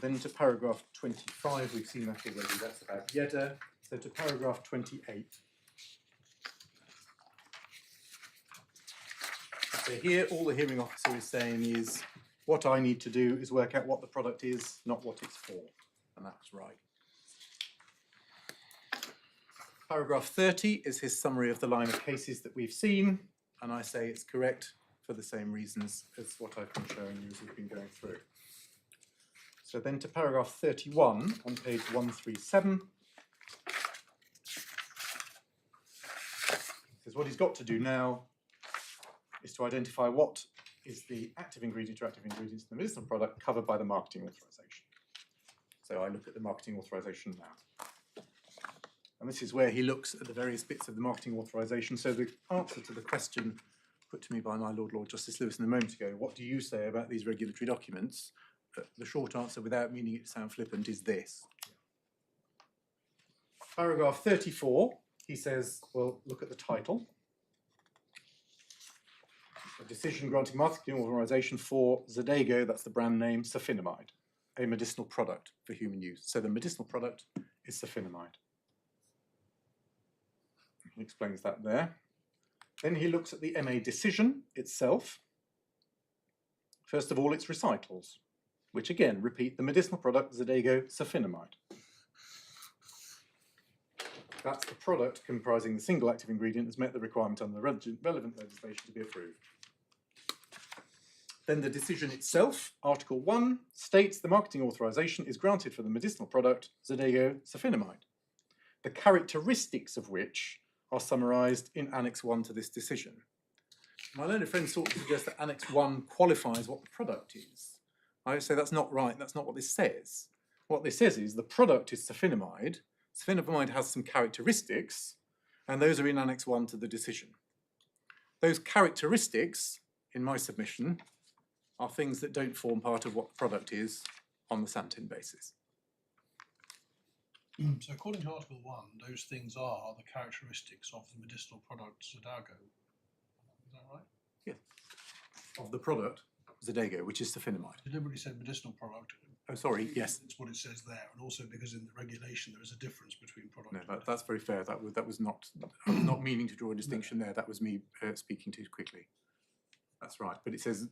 Then to paragraph 25, we've seen that already, that's about Yedda. So to paragraph 28. So here, all the hearing officer is saying is, what I need to do is work out what the product is, not what it's for. And that's right. Paragraph 30 is his summary of the line of cases that we've seen, and I say it's correct for the same reasons as what I've been showing you as we've been going through. So then to paragraph 31 on page 137. Says what he's got to do now is to identify what is the active ingredient or active ingredients in the medicinal product covered by the marketing authorization. So I look at the marketing authorization now. And this is where he looks at the various bits of the marketing authorization. So the answer to the question put to me by my Lord Justice Lewison a moment ago, what do you say about these regulatory documents? The short answer, without meaning it to sound flippant, is this. Paragraph 34, he says, well, look at the title. A decision granting marketing authorization for Zadago, that's the brand name, sulfinamide, a medicinal product for human use. So the medicinal product is sulfinamide. He explains that there. Then he looks at the MA decision itself. First of all, its recitals, which again repeat the medicinal product Zadago sulfinamide. That's the product comprising the single active ingredient that's met the requirement under the relevant legislation to be approved. Then the decision itself, Article 1, states the marketing authorization is granted for the medicinal product Zadago sulfinamide, the characteristics of which are summarised in Annex 1 to this decision. My learned friend sought to suggest that Annex 1 qualifies what the product is. I would say that's not right, that's not what this says. What this says is the product is sulfinamide. Sulfinamide has some characteristics, and those are in Annex 1 to the decision. Those characteristics, in my submission, are things that don't form part of what the product is on the Santin basis. So according to Article 1, those things are the characteristics of the medicinal product Zadago. Is that right? Yes. Of the product, Zadago, which is sulfinamide. Deliberately said medicinal product. Oh, sorry, yes. That's what it says there, and also because in the regulation there is a difference between product. No, that's very fair. That was not. I was not meaning to draw a distinction there. That was me speaking too quickly. That's right. But it says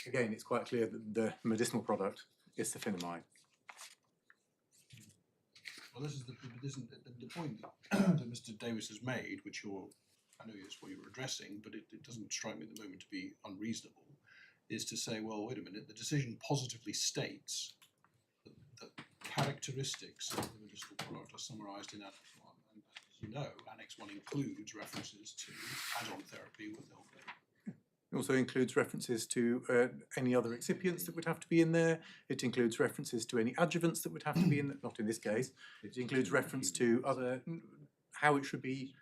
again, it's quite clear that the medicinal product is sulfinamide. Well, this is the point that Mr. Davis has made, which I know is what you were addressing, but it doesn't strike me at the moment to be unreasonable, is to say, well, wait a minute, the decision positively states that characteristics of the medicinal product are summarised in Annex 1. And as you know, Annex 1 includes references to add-on therapy with L. It also includes references to any other excipients that would have to be in there. It includes references to any adjuvants that would have to be in there, not in this case. It includes reference to how it should be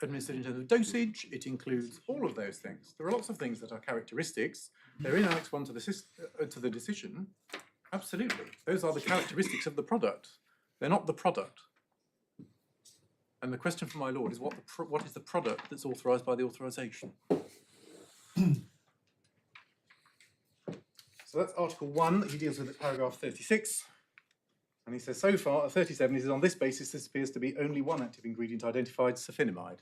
administered in terms of dosage. It includes all of those things. There are lots of things that are characteristics. They're in Annex 1 to the decision. Absolutely. Those are the characteristics of the product. They're not the product. And the question for my lord is what is the product that's authorised by the authorisation? So that's Article 1. He deals with it, paragraph 36. And he says, so far, at 37, he says, on this basis, this appears to be only one active ingredient identified, sulfonamide.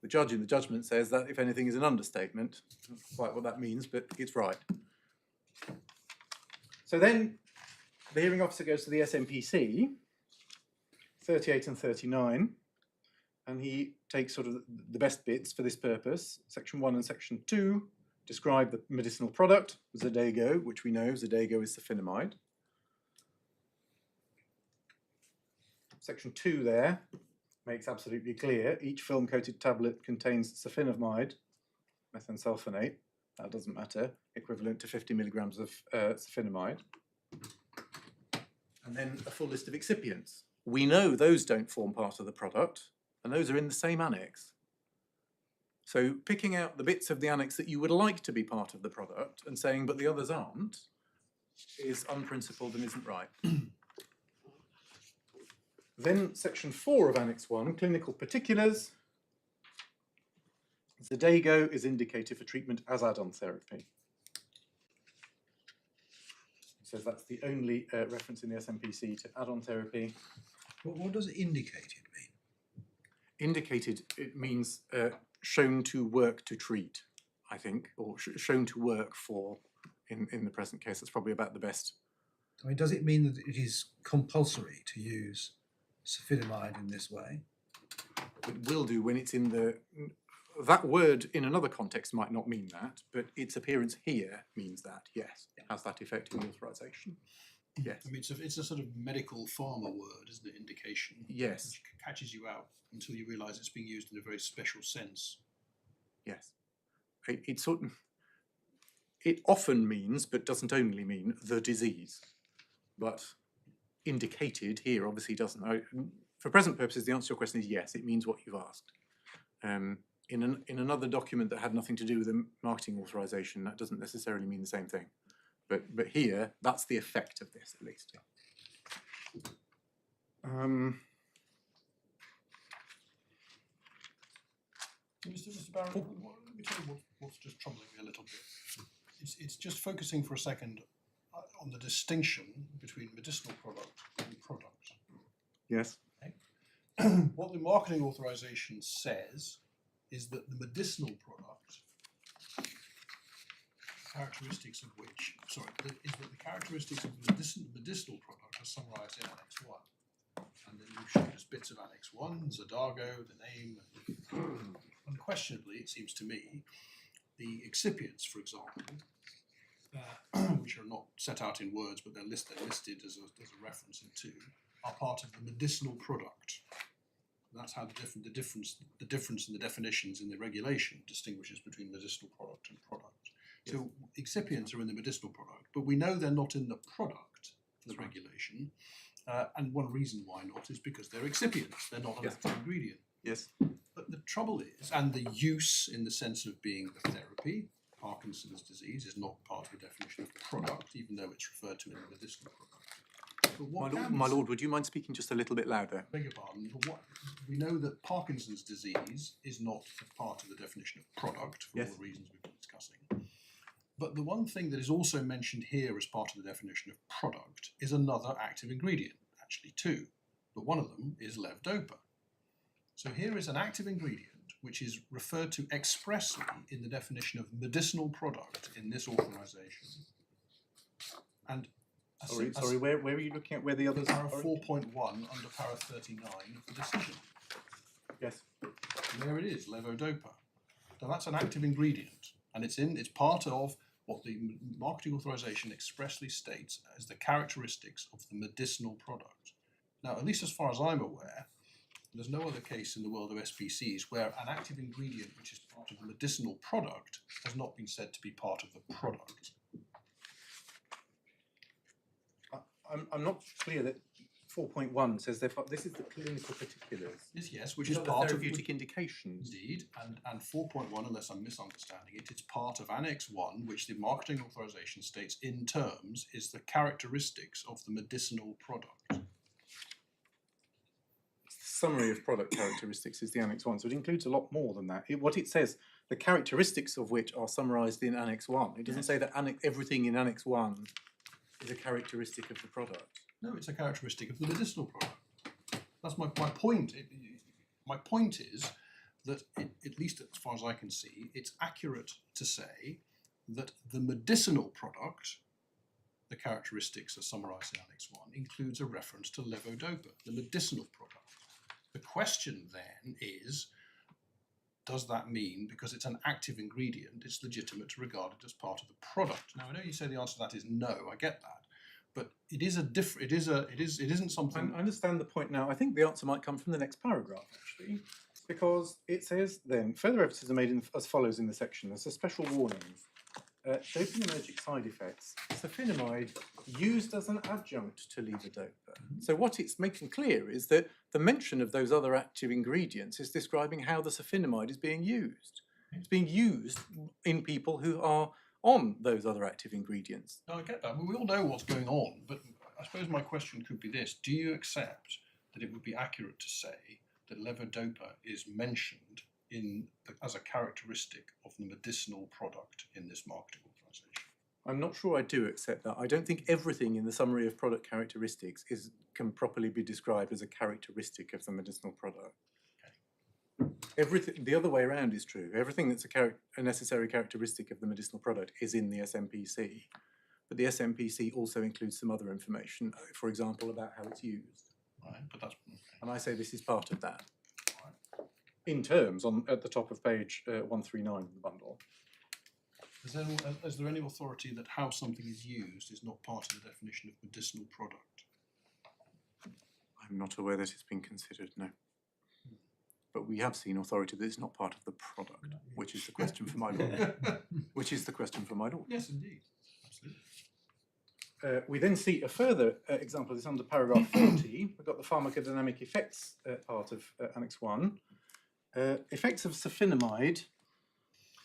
The judge in the judgment says that, if anything, is an understatement. Not quite what that means, but it's right. So then the hearing officer goes to the SMPC, 38 and 39, and he takes sort of the best bits for this purpose. Section 1 and Section 2 describe the medicinal product, Zodego, which we know Zodego is sulfonamide. Section 2 there makes absolutely clear each film-coated tablet contains sulfonamide, methensulfonate, that doesn't matter, equivalent to 50 milligrams of sulfonamide. And then a full list of excipients. We know those don't form part of the product, and those are in the same annex. So picking out the bits of the annex that you would like to be part of the product and saying, but the others aren't, is unprincipled and isn't right. Then Section 4 of Annex 1, clinical particulars. Zodego is indicated for treatment as add-on therapy. It says that's the only reference in the SMPC to add-on therapy. What does indicated mean? Indicated, it means shown to work to treat, I think, or shown to work for, in the present case. That's probably about the best. I mean, does it mean that it is compulsory to use sulfonamide in this way? It will do when it's in the... That word in another context might not mean that, but its appearance here means that, yes. It has that effect in the authorisation. Yes. I mean, it's a sort of medical pharma word, isn't it? Indication. Yes. Which catches you out until you realise it's being used in a very special sense. Yes. It often means, but doesn't only mean, the disease. But indicated here obviously doesn't. For present purposes, the answer to your question is yes, it means what you've asked. In another document that had nothing to do with the marketing authorisation, that doesn't necessarily mean the same thing. But here, that's the effect of this, at least. Mr. Barron, let me tell you what's just troubling me a little bit. It's just focusing for a second on the distinction between medicinal product and product. Yes. Okay. What the marketing authorisation says is that the medicinal product, characteristics of which, is that the characteristics of the medicinal product are summarised in Annex 1. And then you showed us bits of Annex 1, Zodego, the name. Unquestionably, it seems to me, the excipients, for example, which are not set out in words, but they're listed as a reference in 2, are part of the medicinal product. That's how the difference in the definitions in the regulation distinguishes between medicinal product and product. Yes. So excipients are in the medicinal product, but we know they're not in the product for the regulation. And one reason why not is because they're excipients. They're not an active ingredient. Yes. But the trouble is, and the use in the sense of being a therapy, Parkinson's disease is not part of the definition of product, even though it's referred to in the medicinal product. But my lord, would you mind speaking just a little bit louder? Beg your pardon, but we know that Parkinson's disease is not part of the definition of product for all the reasons we've been discussing. But the one thing that is also mentioned here as part of the definition of product is another active ingredient, actually 2, but one of them is levodopa. So here is an active ingredient which is referred to expressly in the definition of medicinal product in this authorisation. And Sorry, where are you looking at where the others Para are? 4.1 under para 39 of the decision. Yes. And there it is, levodopa. Now that's an active ingredient, and it's part of what the marketing authorization expressly states as the characteristics of the medicinal product. Now, at least as far as I'm aware, there's no other case in the world of SPCs where an active ingredient which is part of the medicinal product has not been said to be part of the product. I'm not clear that 4.1 says this is the clinical particulars. Yes, which These is are the part of therapeutic indications. Indeed, and 4.1, unless I'm misunderstanding it, it's part of Annex 1, which the marketing authorization states in terms is the characteristics of the medicinal product. Summary of product characteristics is the Annex 1, so it includes a lot more than that. What it says, the characteristics of which are summarised in Annex 1. It doesn't say that everything in Annex 1 is a characteristic of the product. No, it's a characteristic of the medicinal product. That's my point. My point is that, at least as far as I can see, it's accurate to say that the medicinal product, the characteristics are summarised in Annex 1, includes a reference to levodopa, the medicinal product. The question then is, does that mean because it's an active ingredient, it's legitimate to regard it as part of the product? Now, I know you say the answer to that is no. I get that, but it isn't something. I understand the point now. I think the answer might come from the next paragraph actually, because it says then further emphasis are made as follows in the section. There's a special warning. Dopaminergic side effects, safinamide used as an adjunct to levodopa. So what it's making clear is that the mention of those other active ingredients is describing how the safinamide is being used. It's being used in people who are on those other active ingredients. No, I get that. We all know what's going on, but I suppose my question could be this. Do you accept that it would be accurate to say that levodopa is mentioned as a characteristic of the medicinal product in this marketing authorization? I'm not sure I do accept that. I don't think everything in the summary of product characteristics can properly be described as a characteristic of the medicinal product. Okay. Everything, the other way around is true. Everything that's a necessary characteristic of the medicinal product is in the SMPC, but the SMPC also includes some other information, for example, about how it's used. Right, but that's okay. And I say this is part of that. In terms, at the top of page 139 of the bundle. Is there any authority that how something is used is not part of the definition of medicinal product? I'm not aware that it's been considered, no. But we have seen authority that it's not part of the product, which is the question for my law. Which is the question for my law. Yes, indeed. Absolutely. We then see a further example of this under paragraph 40. We've got the pharmacodynamic effects part of Annex 1. Effects of safinamide,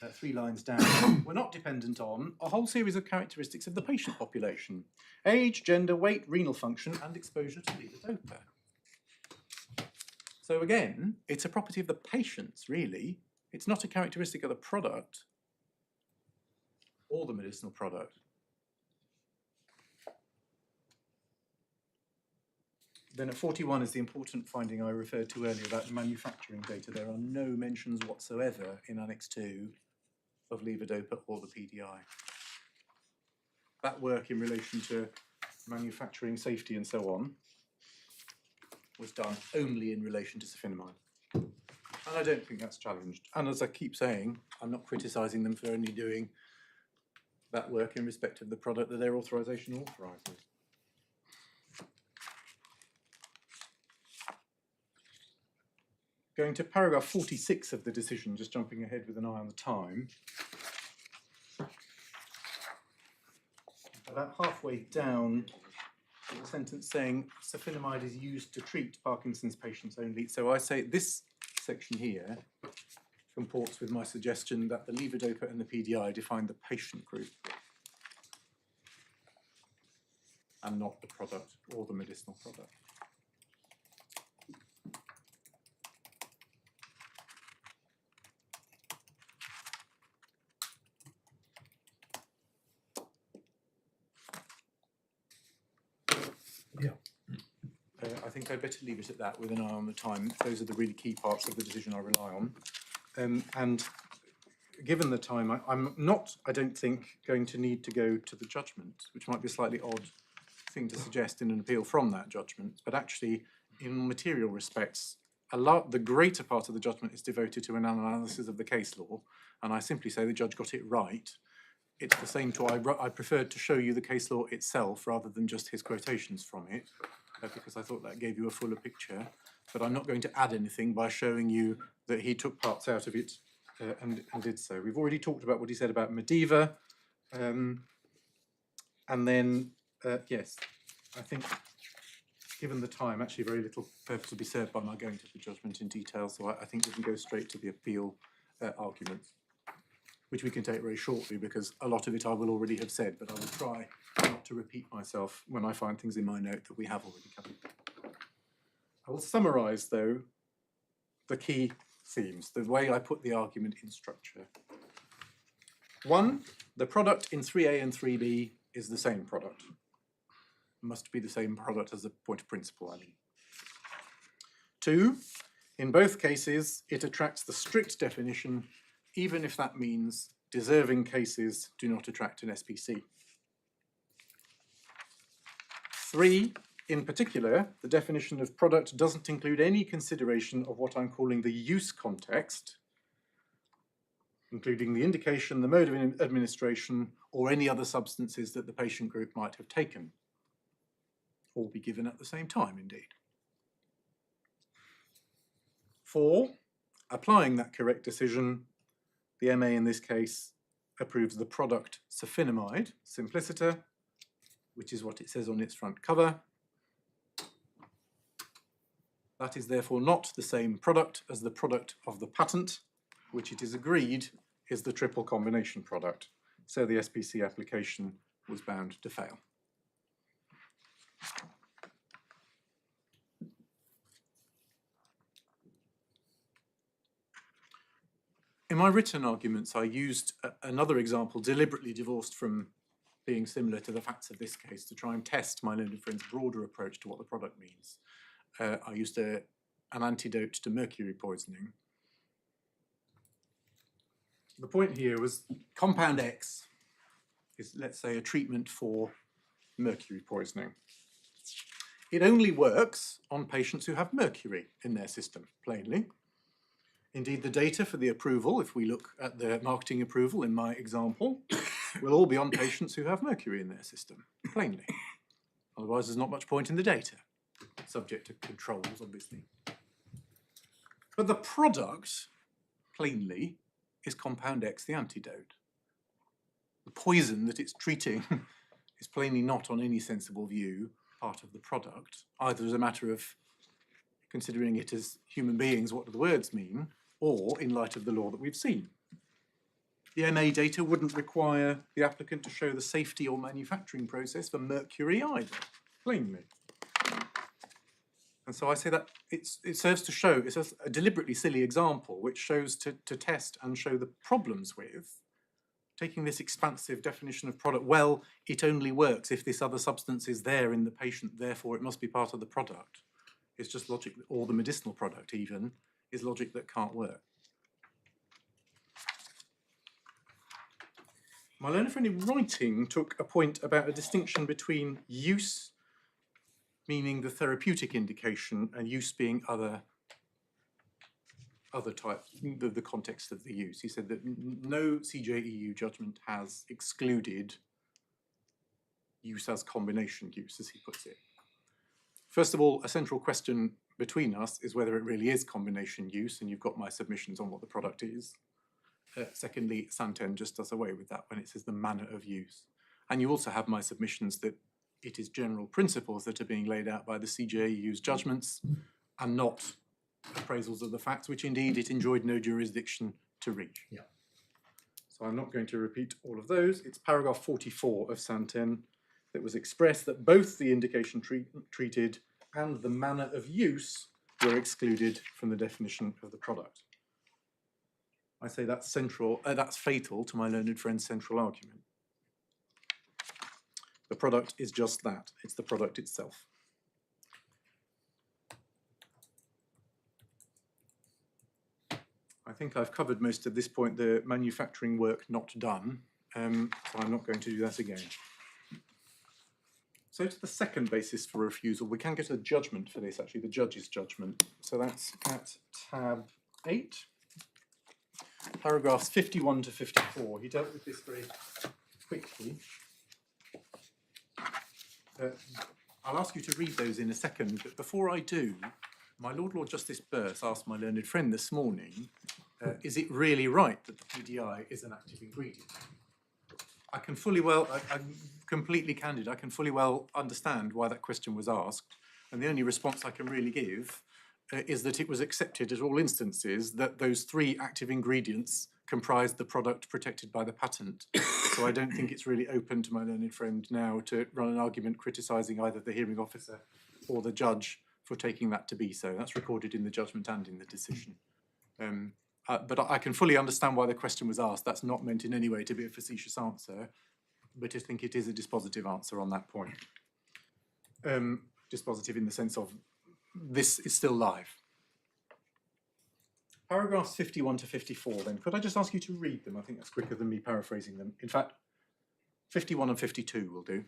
3 lines down, were not dependent on a whole series of characteristics of the patient population: age, gender, weight, renal function, and exposure to levodopa. So again, it's a property of the patients, really. It's not a characteristic of the product or the medicinal product. Then at 41 is the important finding I referred to earlier about the manufacturing data. There are no mentions whatsoever in Annex 2 of levodopa or the PDI. That work in relation to manufacturing safety and so on was done only in relation to safinamide. And I don't think that's challenged. And as I keep saying, I'm not criticising them for only doing that work in respect of the product that their authorisation authorises. Going to paragraph 46 of the decision, just jumping ahead with an eye on the time. About halfway down, a sentence saying safinamide is used to treat Parkinson's patients only. So I say this section here comports with my suggestion that the levodopa and the PDI define the patient group and not the product or the medicinal product. I think I'd better leave it at that with an eye on the time. Those are the really key parts of the decision I rely on. And given the time, I'm not, I don't think, going to need to go to the judgment, which might be a slightly odd thing to suggest in an appeal from that judgment, but actually, in material respects, the greater part of the judgment is devoted to an analysis of the case law, and I simply say the judge got it right. It's the same to I preferred to show you the case law itself rather than just his quotations from it, because I thought that gave you a fuller picture. But I'm not going to add anything by showing you that he took parts out of it and did so. We've already talked about what he said about Mediva, and then yes, I think given the time, actually very little purpose will be served by my going to the judgment in detail, so I think we can go straight to the appeal arguments, which we can take very shortly because a lot of it I will already have said, but I will try not to repeat myself when I find things in my note that we have already covered. I will summarise, though, the key themes, the way I put the argument in structure. 1, the product in 3A and 3B is the same product. Must be the same product as a point of principle, I mean. 2, in both cases, it attracts the strict definition, even if that means deserving cases do not attract an SPC. 3, in particular, the definition of product doesn't include any consideration of what I'm calling the use context, including the indication, the mode of administration, or any other substances that the patient group might have taken, or be given at the same time, indeed. 4, applying that correct decision, the MA in this case approves the product sulfonamide, simpliciter, which is what it says on its front cover. That is therefore not the same product as the product of the patent, which it is agreed is the triple combination product. So the SPC application was bound to fail. In my written arguments, I used another example deliberately divorced from being similar to the facts of this case to try and test my learned friend's broader approach to what the product means. I used an antidote to mercury poisoning. The point here was compound X is, let's say, a treatment for mercury poisoning. It only works on patients who have mercury in their system, plainly. Indeed, the data for the approval, if we look at the marketing approval in my example, will all be on patients who have mercury in their system, plainly. Otherwise, there's not much point in the data, subject to controls, obviously. But the product, plainly, is compound X, the antidote. The poison that it's treating is plainly not, on any sensible view, part of the product, either as a matter of considering it as human beings, what do the words mean, or in light of the law that we've seen. The MA data wouldn't require the applicant to show the safety or manufacturing process for mercury either, plainly. And so I say that it serves to show, it's a deliberately silly example, which shows to test and show the problems with taking this expansive definition of product. Well, it only works if this other substance is there in the patient, therefore it must be part of the product. It's just logic, or the medicinal product even, is logic that can't work. My learned friend in writing took a point about a distinction between use, meaning the therapeutic indication, and use being other type, the context of the use. He said that no CJEU judgment has excluded use as combination use, as he puts it. First of all, a central question between us is whether it really is combination use, and you've got my submissions on what the product is. Secondly, Santen just does away with that when it says the manner of use. And you also have my submissions that it is general principles that are being laid out by the CJEU's judgments and not appraisals of the facts, which indeed it enjoyed no jurisdiction to reach. Yeah. So I'm not going to repeat all of those. It's paragraph 44 of Santen that was expressed that both the indication treated and the manner of use were excluded from the definition of the product. I say that's central, that's fatal to my learned friend's central argument. The product is just that, it's the product itself. I think I've covered most of this point, the manufacturing work not done, so I'm not going to do that again. So to the second basis for refusal, we can get a judgment for this, actually, the judge's judgment. So that's at tab 8, paragraphs 51 to 54. He dealt with this very quickly. I'll ask you to read those in a second, but before I do, my Lord Justice Birss asked my learned friend this morning, is it really right that the PDI is an active ingredient? I can fully well, I'm completely candid, I can fully well understand why that question was asked, and the only response I can really give is that it was accepted at all instances that those 3 active ingredients comprised the product protected by the patent. So I don't think it's really open to my learned friend now to run an argument criticising either the hearing officer or the judge for taking that to be so. That's recorded in the judgment and in the decision. But I can fully understand why the question was asked. That's not meant in any way to be a facetious answer, but I think it is a dispositive answer on that point. Dispositive in the sense of this is still live. Paragraphs 51 to 54 then. Could I just ask you to read them? I think that's quicker than me paraphrasing them. In fact, 51 and 52 will do.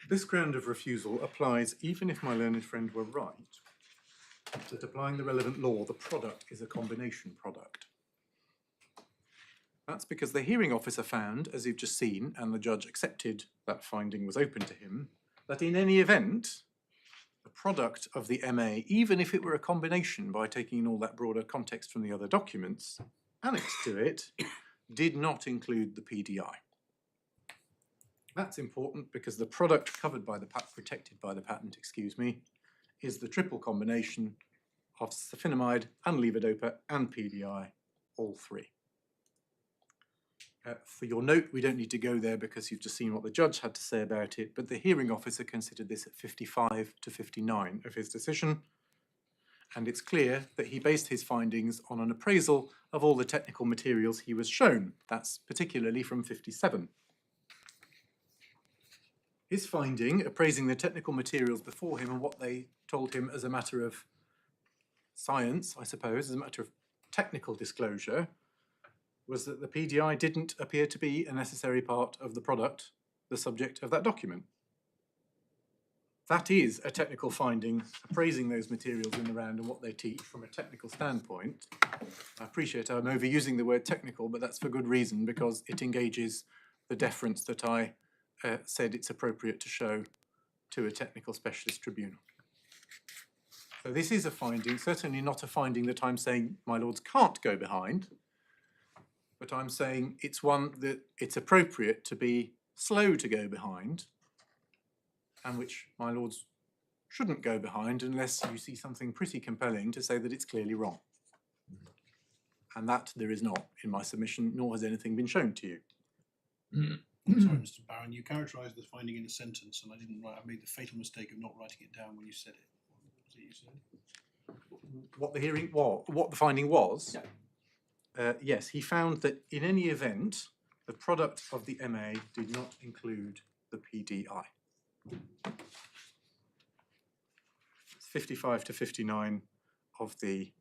This ground of refusal applies even if my learned friend were right that applying the relevant law, the product is a combination product. That's because the hearing officer found, as you've just seen, and the judge accepted that finding was open to him, that in any event, the product of the MA, even if it were a combination by taking in all that broader context from the other documents, annexed to it, did not include the PDI. That's important because the product covered by the patent, protected by the patent, is the triple combination of sulfonamide and levodopa and PDI, all 3. For your note, we don't need to go there because you've just seen what the judge had to say about it, but the hearing officer considered this at 55 to 59 of his decision, and it's clear that he based his findings on an appraisal of all the technical materials he was shown. That's particularly from 57. His finding, appraising the technical materials before him and what they told him as a matter of science, I suppose, as a matter of technical disclosure, was that the PDI didn't appear to be a necessary part of the product, the subject of that document. That is a technical finding, appraising those materials in the round and what they teach from a technical standpoint. I appreciate I'm overusing the word technical, but that's for good reason, because it engages the deference that I said it's appropriate to show to a technical specialist tribunal. So this is a finding, certainly not a finding that I'm saying my lords can't go behind, but I'm saying it's one that it's appropriate to be slow to go behind, and which my lords shouldn't go behind unless you see something pretty compelling to say that it's clearly wrong. And that there is not in my submission, nor has anything been shown to you. Sorry, Mr. Barron, you characterised the finding in a sentence, and I didn't write. I made the fatal mistake of not writing it down when you said it. What was it you said? What the hearing was, what the finding was. Yeah. Yes, he found that in any event, the product of the MA did not include the PDI. It's 55 to 59 of the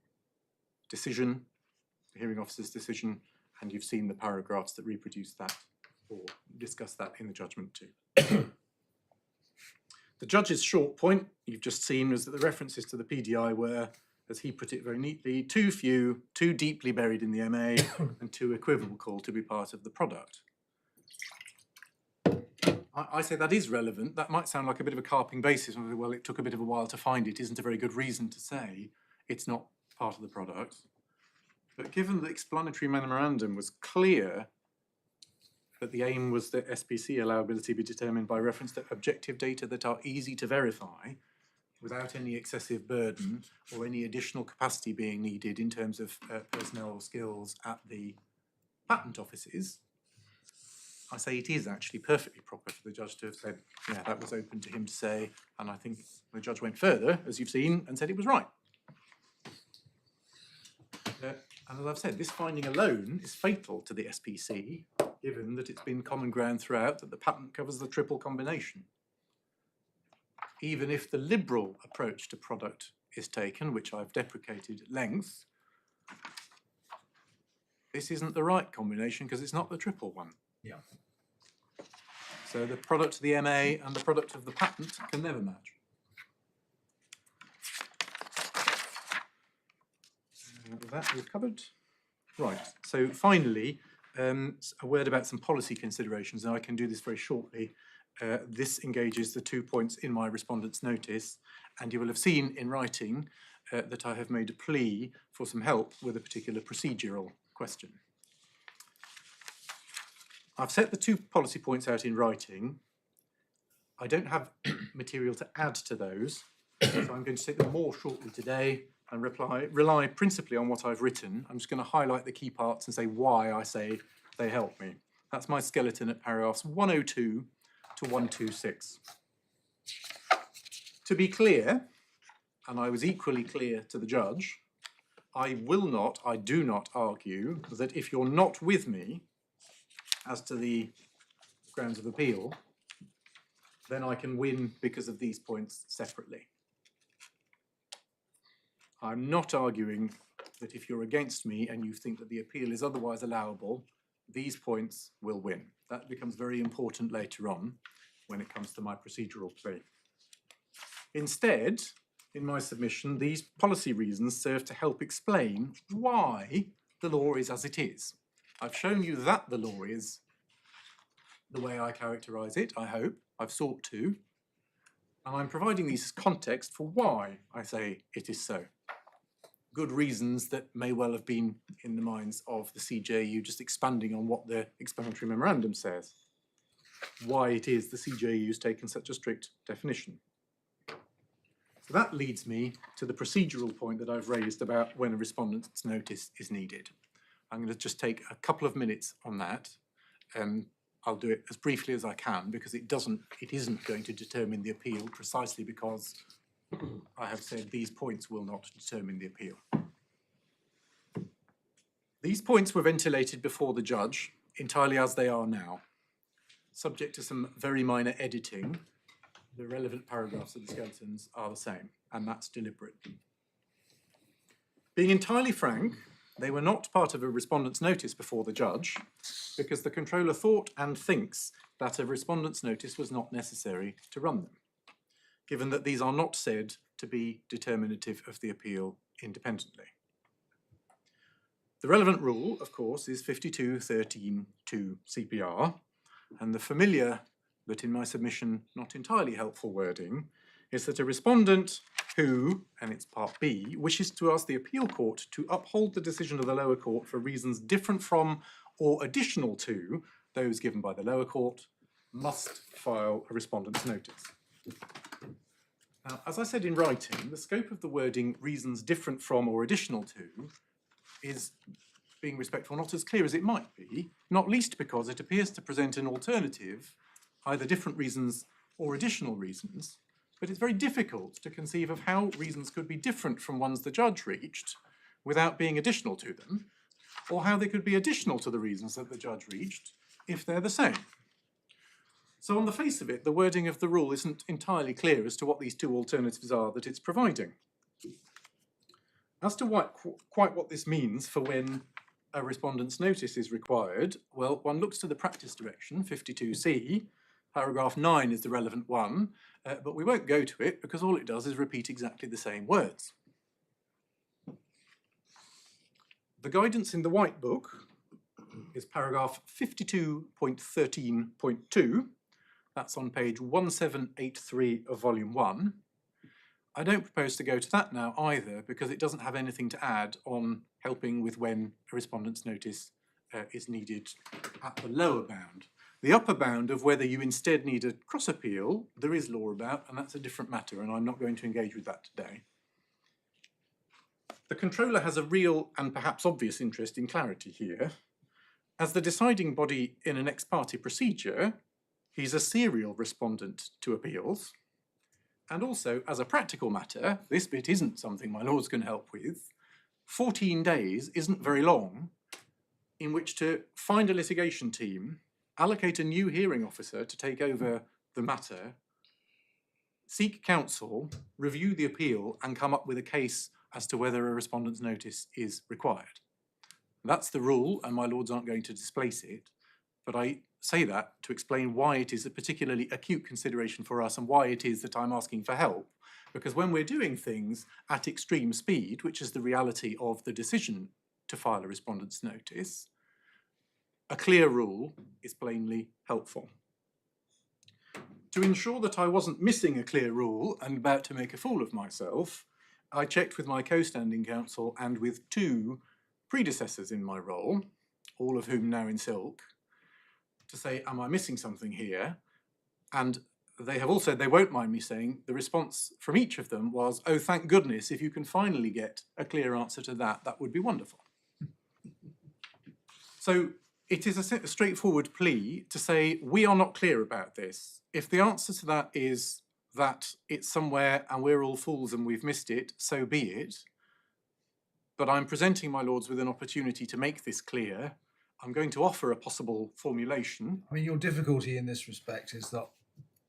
decision, the hearing officer's decision, and you've seen the paragraphs that reproduce that or discuss that in the judgment too. The judge's short point you've just seen was that the references to the PDI were, as he put it very neatly, too few, too deeply buried in the MA, and too equivocal to be part of the product. I say that is relevant. That might sound like a bit of a carping basis. Well, it took a bit of a while to find it. Isn't a very good reason to say it's not part of the product. But given the explanatory memorandum was clear that the aim was that SPC allowability be determined by reference to objective data that are easy to verify, without any excessive burden or any additional capacity being needed in terms of personnel skills at the patent offices, I say it is actually perfectly proper for the judge to have said, yeah, that was open to him to say, and I think the judge went further, as you've seen, and said it was right. And as I've said, this finding alone is fatal to the SPC, given that it's been common ground throughout that the patent covers the triple combination. Even if the liberal approach to product is taken, which I've deprecated at length, this isn't the right combination because it's not the triple one. Yeah. So the product of the MA and the product of the patent can never match. That we've covered. Right, so finally, a word about some policy considerations, and I can do this very shortly. This engages the 2 points in my respondent's notice, and you will have seen in writing that I have made a plea for some help with a particular procedural question. I've set the 2 policy points out in writing. I don't have material to add to those, so I'm going to take them more shortly today and rely principally on what I've written. I'm just going to highlight the key parts and say why I say they help me. That's my skeleton at paragraphs 102 to 126. To be clear, and I was equally clear to the judge, I do not argue that if you're not with me as to the grounds of appeal, then I can win because of these points separately. I'm not arguing that if you're against me and you think that the appeal is otherwise allowable, these points will win. That becomes very important later on when it comes to my procedural plea. Instead, in my submission, these policy reasons serve to help explain why the law is as it is. I've shown you that the law is the way I characterise it, I hope. I've sought to. And I'm providing these as context for why I say it is so. Good reasons that may well have been in the minds of the CJU, just expanding on what the explanatory memorandum says. Why it is the CJU has taken such a strict definition. So that leads me to the procedural point that I've raised about when a respondent's notice is needed. I'm going to just take a couple of minutes on that. I'll do it as briefly as I can because it isn't going to determine the appeal precisely because I have said these points will not determine the appeal. These points were ventilated before the judge entirely as they are now, subject to some very minor editing. The relevant paragraphs of the skeletons are the same, and that's deliberate. Being entirely frank, they were not part of a respondent's notice before the judge because the controller thought and thinks that a respondent's notice was not necessary to run them, given that these are not said to be determinative of the appeal independently. The relevant rule, of course, is 52.13.2 CPR, and the familiar, but in my submission not entirely helpful wording, is that a respondent who, and it's part B, wishes to ask the appeal court to uphold the decision of the lower court for reasons different from or additional to those given by the lower court, must file a respondent's notice. Now, as I said in writing, the scope of the wording reasons different from or additional to is, being respectful, not as clear as it might be, not least because it appears to present an alternative, either different reasons or additional reasons, but it's very difficult to conceive of how reasons could be different from ones the judge reached without being additional to them, or how they could be additional to the reasons that the judge reached if they're the same. So on the face of it, the wording of the rule isn't entirely clear as to what these two alternatives are that it's providing. As to quite what this means for when a respondent's notice is required, well, one looks to the practice direction, 52C, paragraph 9 is the relevant one, but we won't go to it because all it does is repeat exactly the same words. The guidance in the White Book is paragraph 52.13.2. That's on page 1783 of volume 1. I don't propose to go to that now either because it doesn't have anything to add on helping with when a respondent's notice is needed at the lower bound. The upper bound of whether you instead need a cross appeal, there is law about, and that's a different matter, and I'm not going to engage with that today. The controller has a real and perhaps obvious interest in clarity here. As the deciding body in an ex parte procedure, he's a serial respondent to appeals. And also, as a practical matter, this bit isn't something my lords can help with. 14 days isn't very long in which to find a litigation team, allocate a new hearing officer to take over the matter, seek counsel, review the appeal, and come up with a case as to whether a respondent's notice is required. That's the rule, and my lords aren't going to displace it, but I say that to explain why it is a particularly acute consideration for us and why it is that I'm asking for help. Because when we're doing things at extreme speed, which is the reality of the decision to file a respondent's notice, a clear rule is plainly helpful. To ensure that I wasn't missing a clear rule and about to make a fool of myself, I checked with my co-standing counsel and with 2 predecessors in my role, all of whom now in silk, to say, am I missing something here? And they have all said they won't mind me saying the response from each of them was, oh, thank goodness, if you can finally get a clear answer to that, that would be wonderful. So it is a straightforward plea to say, we are not clear about this. If the answer to that is that it's somewhere and we're all fools and we've missed it, so be it. But I'm presenting my lords with an opportunity to make this clear. I'm going to offer a possible formulation. I mean, your difficulty in this respect is that,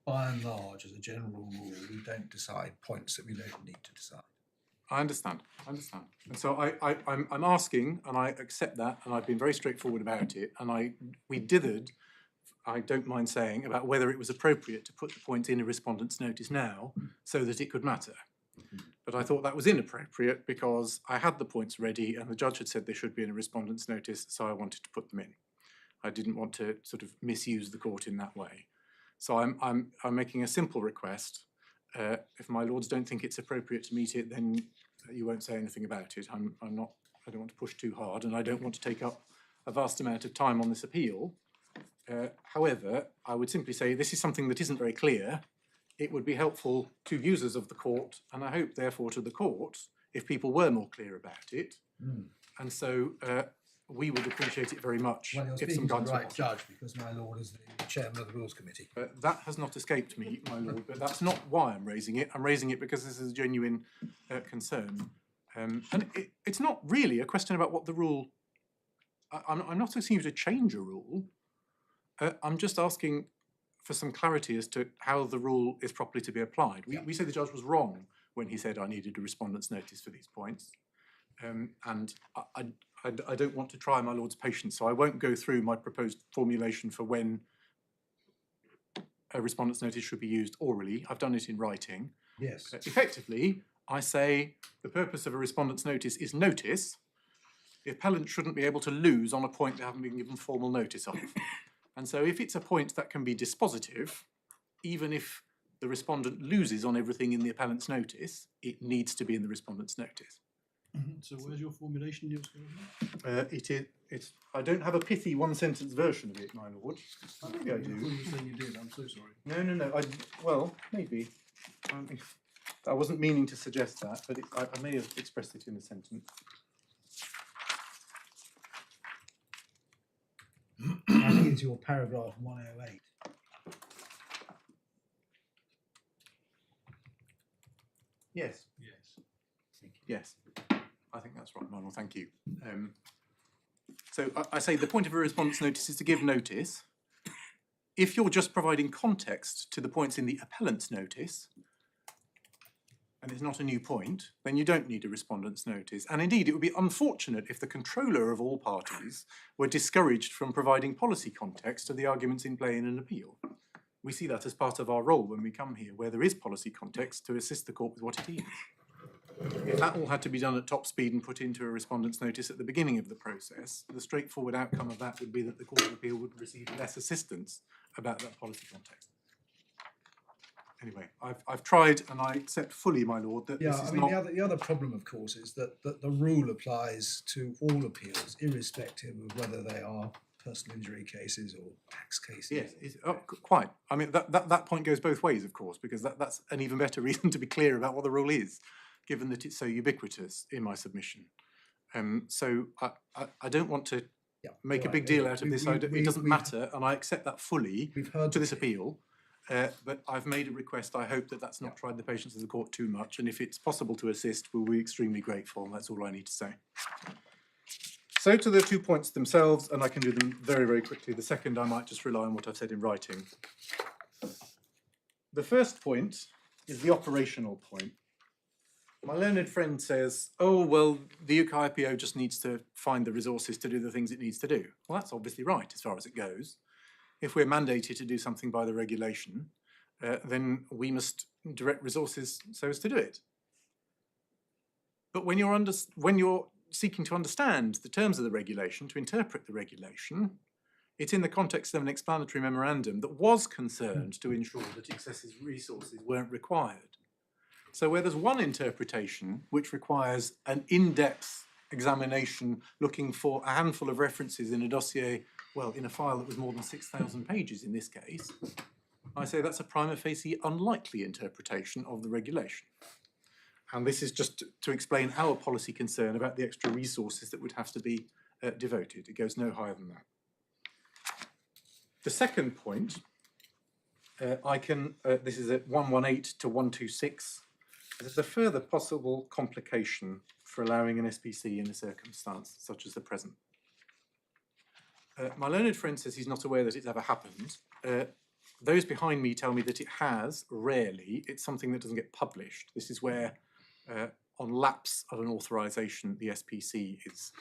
by and large, as a general rule, we don't decide points that we don't need to decide. I understand. And so I'm asking, and I accept that, and I've been very straightforward about it, and we dithered, I don't mind saying, about whether it was appropriate to put the point in a respondent's notice now so that it could matter. But I thought that was inappropriate because I had the points ready and the judge had said they should be in a respondent's notice, so I wanted to put them in. I didn't want to sort of misuse the court in that way. So I'm making a simple request. If my lords don't think it's appropriate to meet it, then you won't say anything about it. I don't want to push too hard, and I don't want to take up a vast amount of time on this appeal. However, I would simply say this is something that isn't very clear. It would be helpful to users of the court, and I hope therefore to the court, if people were more clear about it. And so we would appreciate it very much. Well, you're if speaking some to the guidance right judge, because my lord is the chairman of the Rules Committee. that has not escaped me, my lord, but that's not why I'm raising it. I'm raising it because this is a genuine concern. And it's not really a question about what the rule... I'm not asking you to change a rule. I'm just asking for some clarity as to how the rule is properly to be applied. We say the judge was wrong when he said I needed a respondent's notice for these points. And I don't want to try my lord's patience, so I won't go through my proposed formulation for when a respondent's notice should be used orally. I've done it in writing. Yes. Effectively, I say the purpose of a respondent's notice is notice. The appellant shouldn't be able to lose on a point they haven't been given formal notice of. And so if it's a point that can be dispositive, even if the respondent loses on everything in the appellant's notice, it needs to be in the respondent's notice. So where's your formulation, Niels? It's. I don't have a pithy one-sentence version of it, my lord. Maybe I I thought do. you were saying you did. I'm so sorry. No. Well, maybe. I wasn't meaning to suggest that, but I may have expressed it in a sentence. I think it's your paragraph 108. Yes. Yes. I think that's right, Manuel. Thank you. So I say the point of a respondent's notice is to give notice. If you're just providing context to the points in the appellant's notice, and it's not a new point, then you don't need a respondent's notice. And indeed, it would be unfortunate if the controller of all parties were discouraged from providing policy context to the arguments in play in an appeal. We see that as part of our role when we come here, where there is policy context to assist the court with what it is. If that all had to be done at top speed and put into a respondent's notice at the beginning of the process, the straightforward outcome of that would be that the Court of Appeal would receive less assistance about that policy context. Anyway, I've tried, and I accept fully, my lord, that this is not... The other problem, of course, is that the rule applies to all appeals, irrespective of whether they are personal injury cases or tax cases. Yes, quite. I mean, that point goes both ways, of course, because that's an even better reason to be clear about what the rule is, given that it's so ubiquitous in my submission. So I don't want to make a big deal out of this. It doesn't matter, and I accept that fully to this appeal. But I've made a request. I hope that that's not tried the patience of the court too much, and if it's possible to assist, we'll be extremely grateful. That's all I need to say. So to the 2 points themselves, and I can do them very, very quickly. The second, I might just rely on what I've said in writing. The first point is the operational point. My learned friend says, oh, well, the UK IPO just needs to find the resources to do the things it needs to do. Well, that's obviously right as far as it goes. If we're mandated to do something by the regulation, then we must direct resources so as to do it. But when you're seeking to understand the terms of the regulation, to interpret the regulation, it's in the context of an explanatory memorandum that was concerned to ensure that excessive resources weren't required. So where there's one interpretation which requires an in-depth examination looking for a handful of references in a dossier, well, in a file that was more than 6,000 pages in this case, I say that's a prima facie unlikely interpretation of the regulation. And this is just to explain our policy concern about the extra resources that would have to be devoted. It goes no higher than that. The second point, this is at 118 to 126. There's a further possible complication for allowing an SPC in a circumstance such as the present. My learned friend says he's not aware that it's ever happened. Those behind me tell me that it has, rarely. It's something that doesn't get published. This is where, on lapse of an authorisation, the SPC is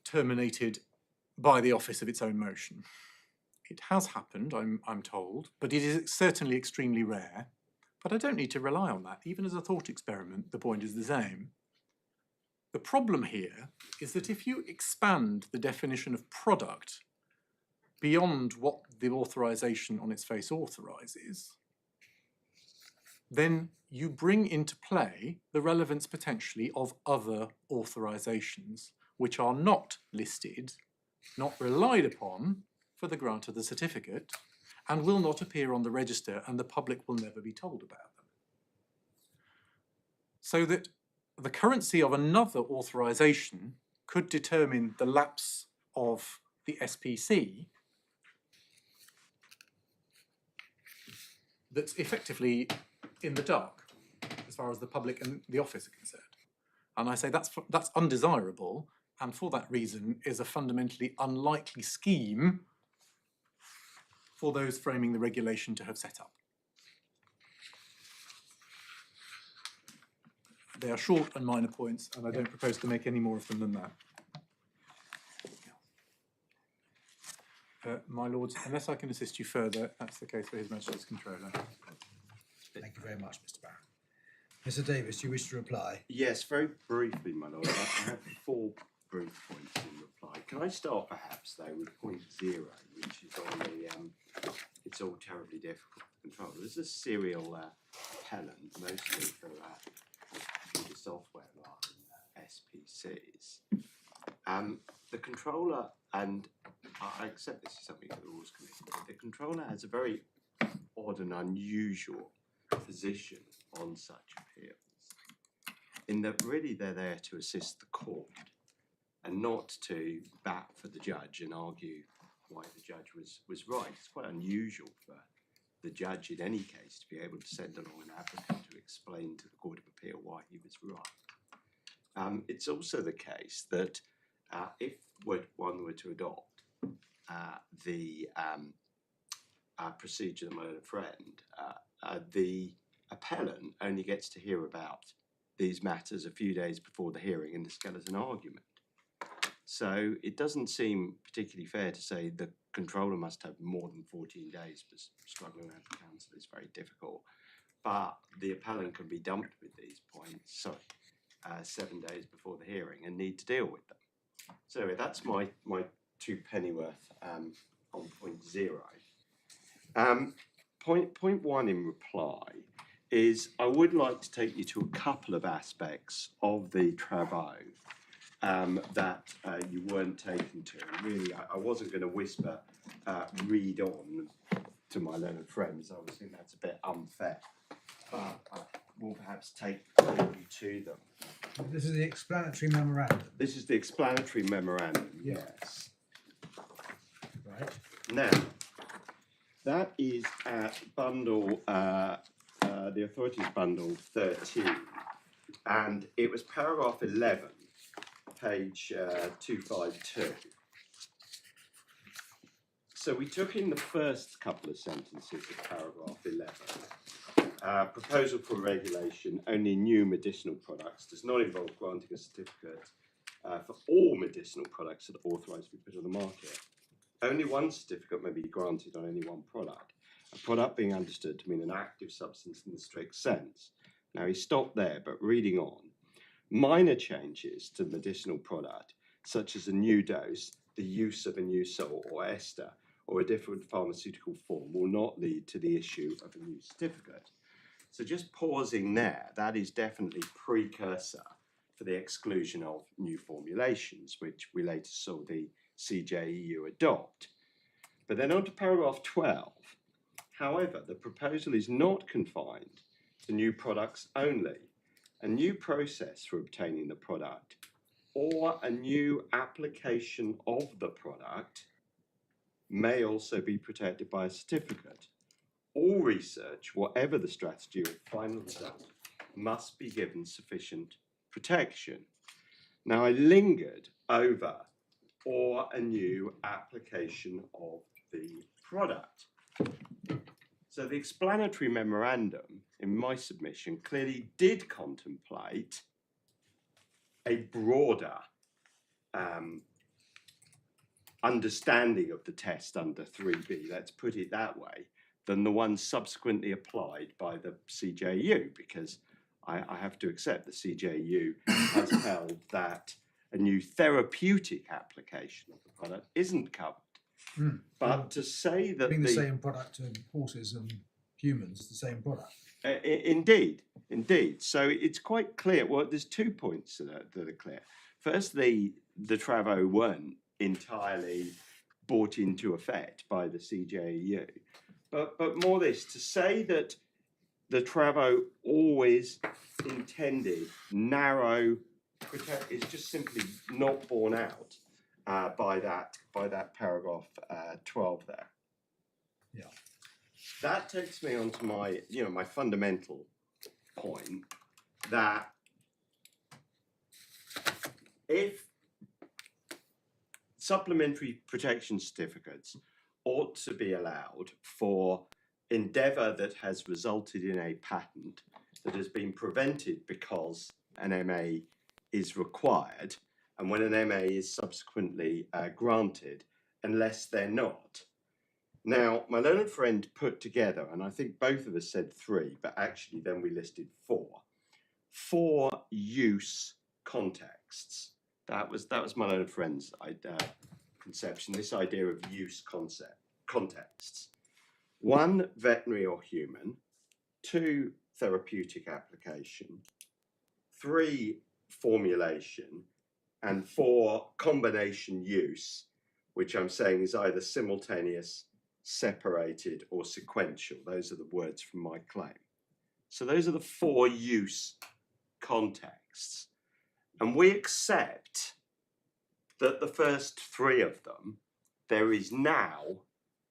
terminated by the office of its own motion. It has happened, I'm told, but it is certainly extremely rare. But I don't need to rely on that. Even as a thought experiment, the point is the same. The problem here is that if you expand the definition of product beyond what the authorisation on its face authorises, then you bring into play the relevance potentially of other authorisations which are not listed, not relied upon for the grant of the certificate, and will not appear on the register, and the public will never be told about them. So that the currency of another authorisation could determine the lapse of the SPC that's effectively in the dark as far as the public and the office are concerned. And I say that's undesirable, and for that reason is a fundamentally unlikely scheme for those framing the regulation to have set up. They are short and minor points, and I don't propose to make any more of them than that. My lords, unless I can assist you further, that's the case for His Majesty's Controller. Thank you very much, Mr. Barron. Mr. Davis, do you wish to reply? Yes, very briefly, my lord. I have 4 brief points in reply. Can I start perhaps though with point 0, which is on the it's all terribly difficult to control. There's a serial appellant, mostly for computer software rather than SPCs. The controller, and I accept this is something that the Rules Committee, but the controller has a very odd and unusual position on such appeals, in that really they're there to assist the court and not to bat for the judge and argue why the judge was right. It's quite unusual for the judge in any case to be able to send along an advocate to explain to the Court of Appeal why he was right. It's also the case that if one were to adopt the procedure that my own friend, the appellant only gets to hear about these matters a few days before the hearing in the skeleton argument. So it doesn't seem particularly fair to say the controller must have more than 14 days, because struggling around the counsel is very difficult. But the appellant can be dumped with these points, 7 days before the hearing, and need to deal with them. So that's my 2 pennyworth on point 0. Point 1 in reply is I would like to take you to a couple of aspects of the travaux that you weren't taken to. And really, I wasn't going to whisper read on to my learned friends. I was thinking that's a bit unfair. But I will perhaps take you to them. This is the explanatory memorandum, This is the explanatory memorandum, yes. right? Now, that is at bundle, the authorities bundle 13, and it was paragraph 11, page 252. So we took in the first couple of sentences of paragraph 11. Proposal for regulation, only new medicinal products, does not involve granting a certificate for all medicinal products that are authorised to be put on the market. Only one certificate may be granted on any one product, a product being understood to mean an active substance in the strict sense. Now he stopped there, but reading on, minor changes to the medicinal product, such as a new dose, the use of a new salt or ester, or a different pharmaceutical form, will not lead to the issue of a new certificate. So just pausing there, that is definitely precursor for the exclusion of new formulations, which we later saw the CJEU adopt. But then on to paragraph 12. However, the proposal is not confined to new products only. A new process for obtaining the product or a new application of the product may also be protected by a certificate. All research, whatever the strategy or final result, must be given sufficient protection. Now, I lingered over or a new application of the product. So the explanatory memorandum in my submission clearly did contemplate a broader understanding of the test under 3B, let's put it that way, than the one subsequently applied by the CJU, because I have to accept the CJU has held that a new therapeutic application of the product isn't covered. But to say that Being the same product to horses and humans is the same product. Indeed. So it's quite clear. Well, there's 2 points that are clear. First, the Travo weren't entirely brought into effect by the CJEU. But more this, to say that the Travo always intended narrow protect is just simply not borne out by that paragraph 12 there. Yeah. That takes me on to my fundamental point that if supplementary protection certificates ought to be allowed for endeavour that has resulted in a patent that has been prevented because an MA is required, and when an MA is subsequently granted, unless they're not. Now, my learned friend put together, and I think both of us said 3, but actually then we listed 4 use contexts. That was my learned friend's conception, this idea of use contexts. 1, veterinary or human. 2, therapeutic application. 3, formulation. And 4, combination use, which I'm saying is either simultaneous, separated, or sequential. Those are the words from my claim. So those are the 4 use contexts. And we accept that the first 3 of them, there is now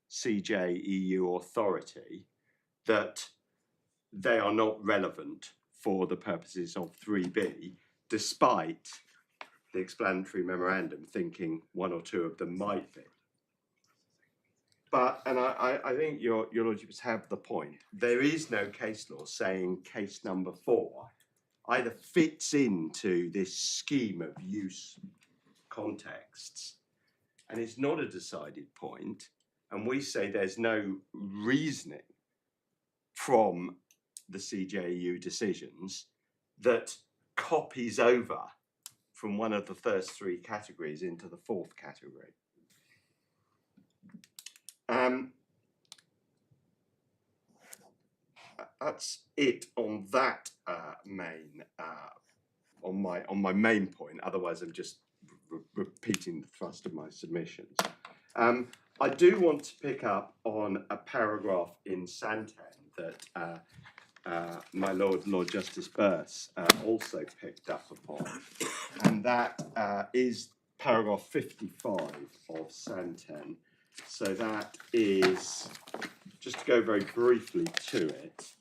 CJEU authority that they are not relevant for the purposes of 3B, despite the explanatory memorandum thinking 1 or 2 of them might be. But, and I think your lordships have the point, there is no case law saying case number 4 either fits into this scheme of use contexts, and it's not a decided point, and we say there's no reasoning from the CJEU decisions that copies over from one of the first 3 categories into the 4th category. That's it on that main on my main point. Otherwise, I'm just repeating the thrust of my submissions. I do want to pick up on a paragraph in Santen that my Lord Justice Birss also picked up upon, and that is paragraph 55 of Santen. So that is, just to go very briefly to it,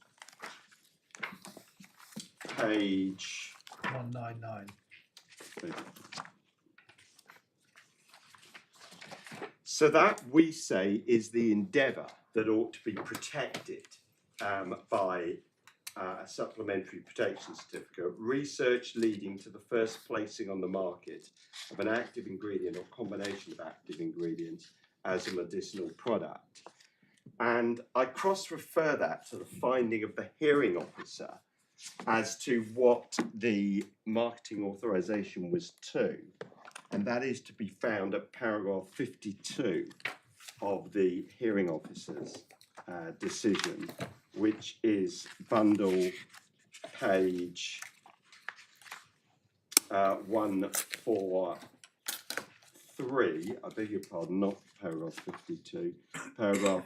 page 199. So that, we say, is the endeavour that ought to be protected by a supplementary protection certificate, research leading to the first placing on the market of an active ingredient or combination of active ingredients as a medicinal product. And I cross-refer that to the finding of the hearing officer as to what the marketing authorisation was to, and that is to be found at paragraph 52 of the hearing officer's decision, which is bundle page 143, I beg your pardon, not paragraph 52, paragraph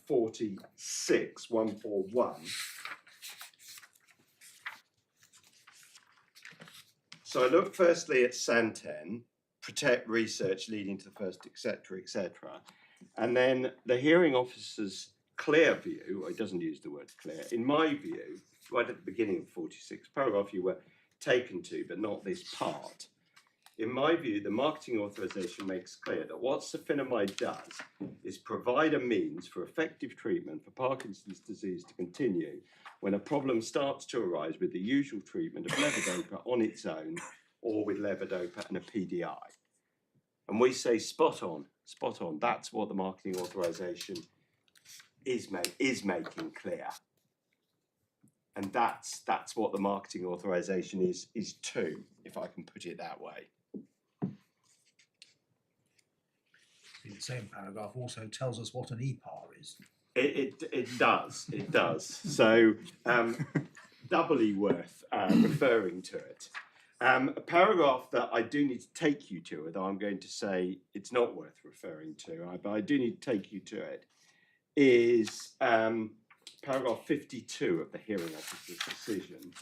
46, 141. So I look firstly at Santen, protect research leading to the first, etc., etc. And then the hearing officer's clear view, or he doesn't use the word clear, in my view, right at the beginning of 46, paragraph you were taken to, but not this part. In my view, the marketing authorization makes clear that what safinamide does is provide a means for effective treatment for Parkinson's disease to continue when a problem starts to arise with the usual treatment of levodopa on its own or with levodopa and a PDI. And we say spot on, that's what the marketing authorization is making clear. And that's what the marketing authorization is to, if I can put it that way. The same paragraph also tells us what an EPAR is. It does. So doubly worth referring to it. A paragraph that I do need to take you to, although I'm going to say it's not worth referring to, but I do need to take you to it, is paragraph 52 of the hearing officer's decision,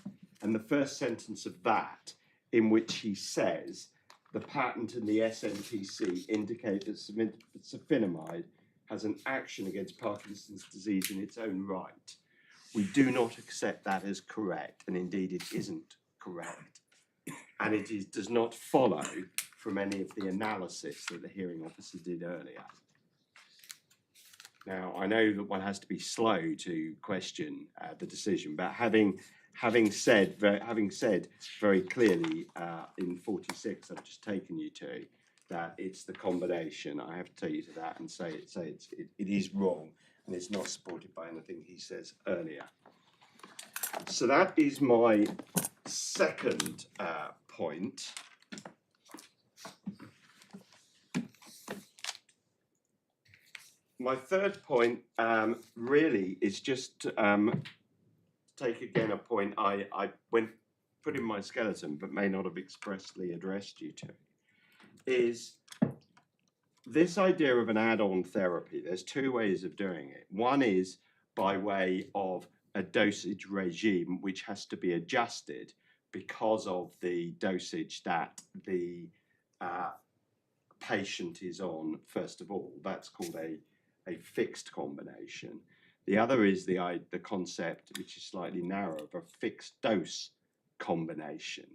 and the first sentence of that, in which he says the patent and the SNPC indicate that safinamide has an action against Parkinson's disease in its own right. We do not accept that as correct, and indeed it isn't correct. And it does not follow from any of the analysis that the hearing officer did earlier. Now, I know that one has to be slow to question the decision, but having said very clearly in 46, I've just taken you to, that it's the combination, I have to take you to that and say it is wrong, and it's not supported by anything he says earlier. So that is my second point. My third point really is just to take again a point I put in my skeleton but may not have expressly addressed you to, is this idea of an add-on therapy. There's two ways of doing it. One is by way of a dosage regime which has to be adjusted because of the dosage that the patient is on, first of all. That's called a fixed combination. The other is the concept, which is slightly narrower, of a fixed dose combination,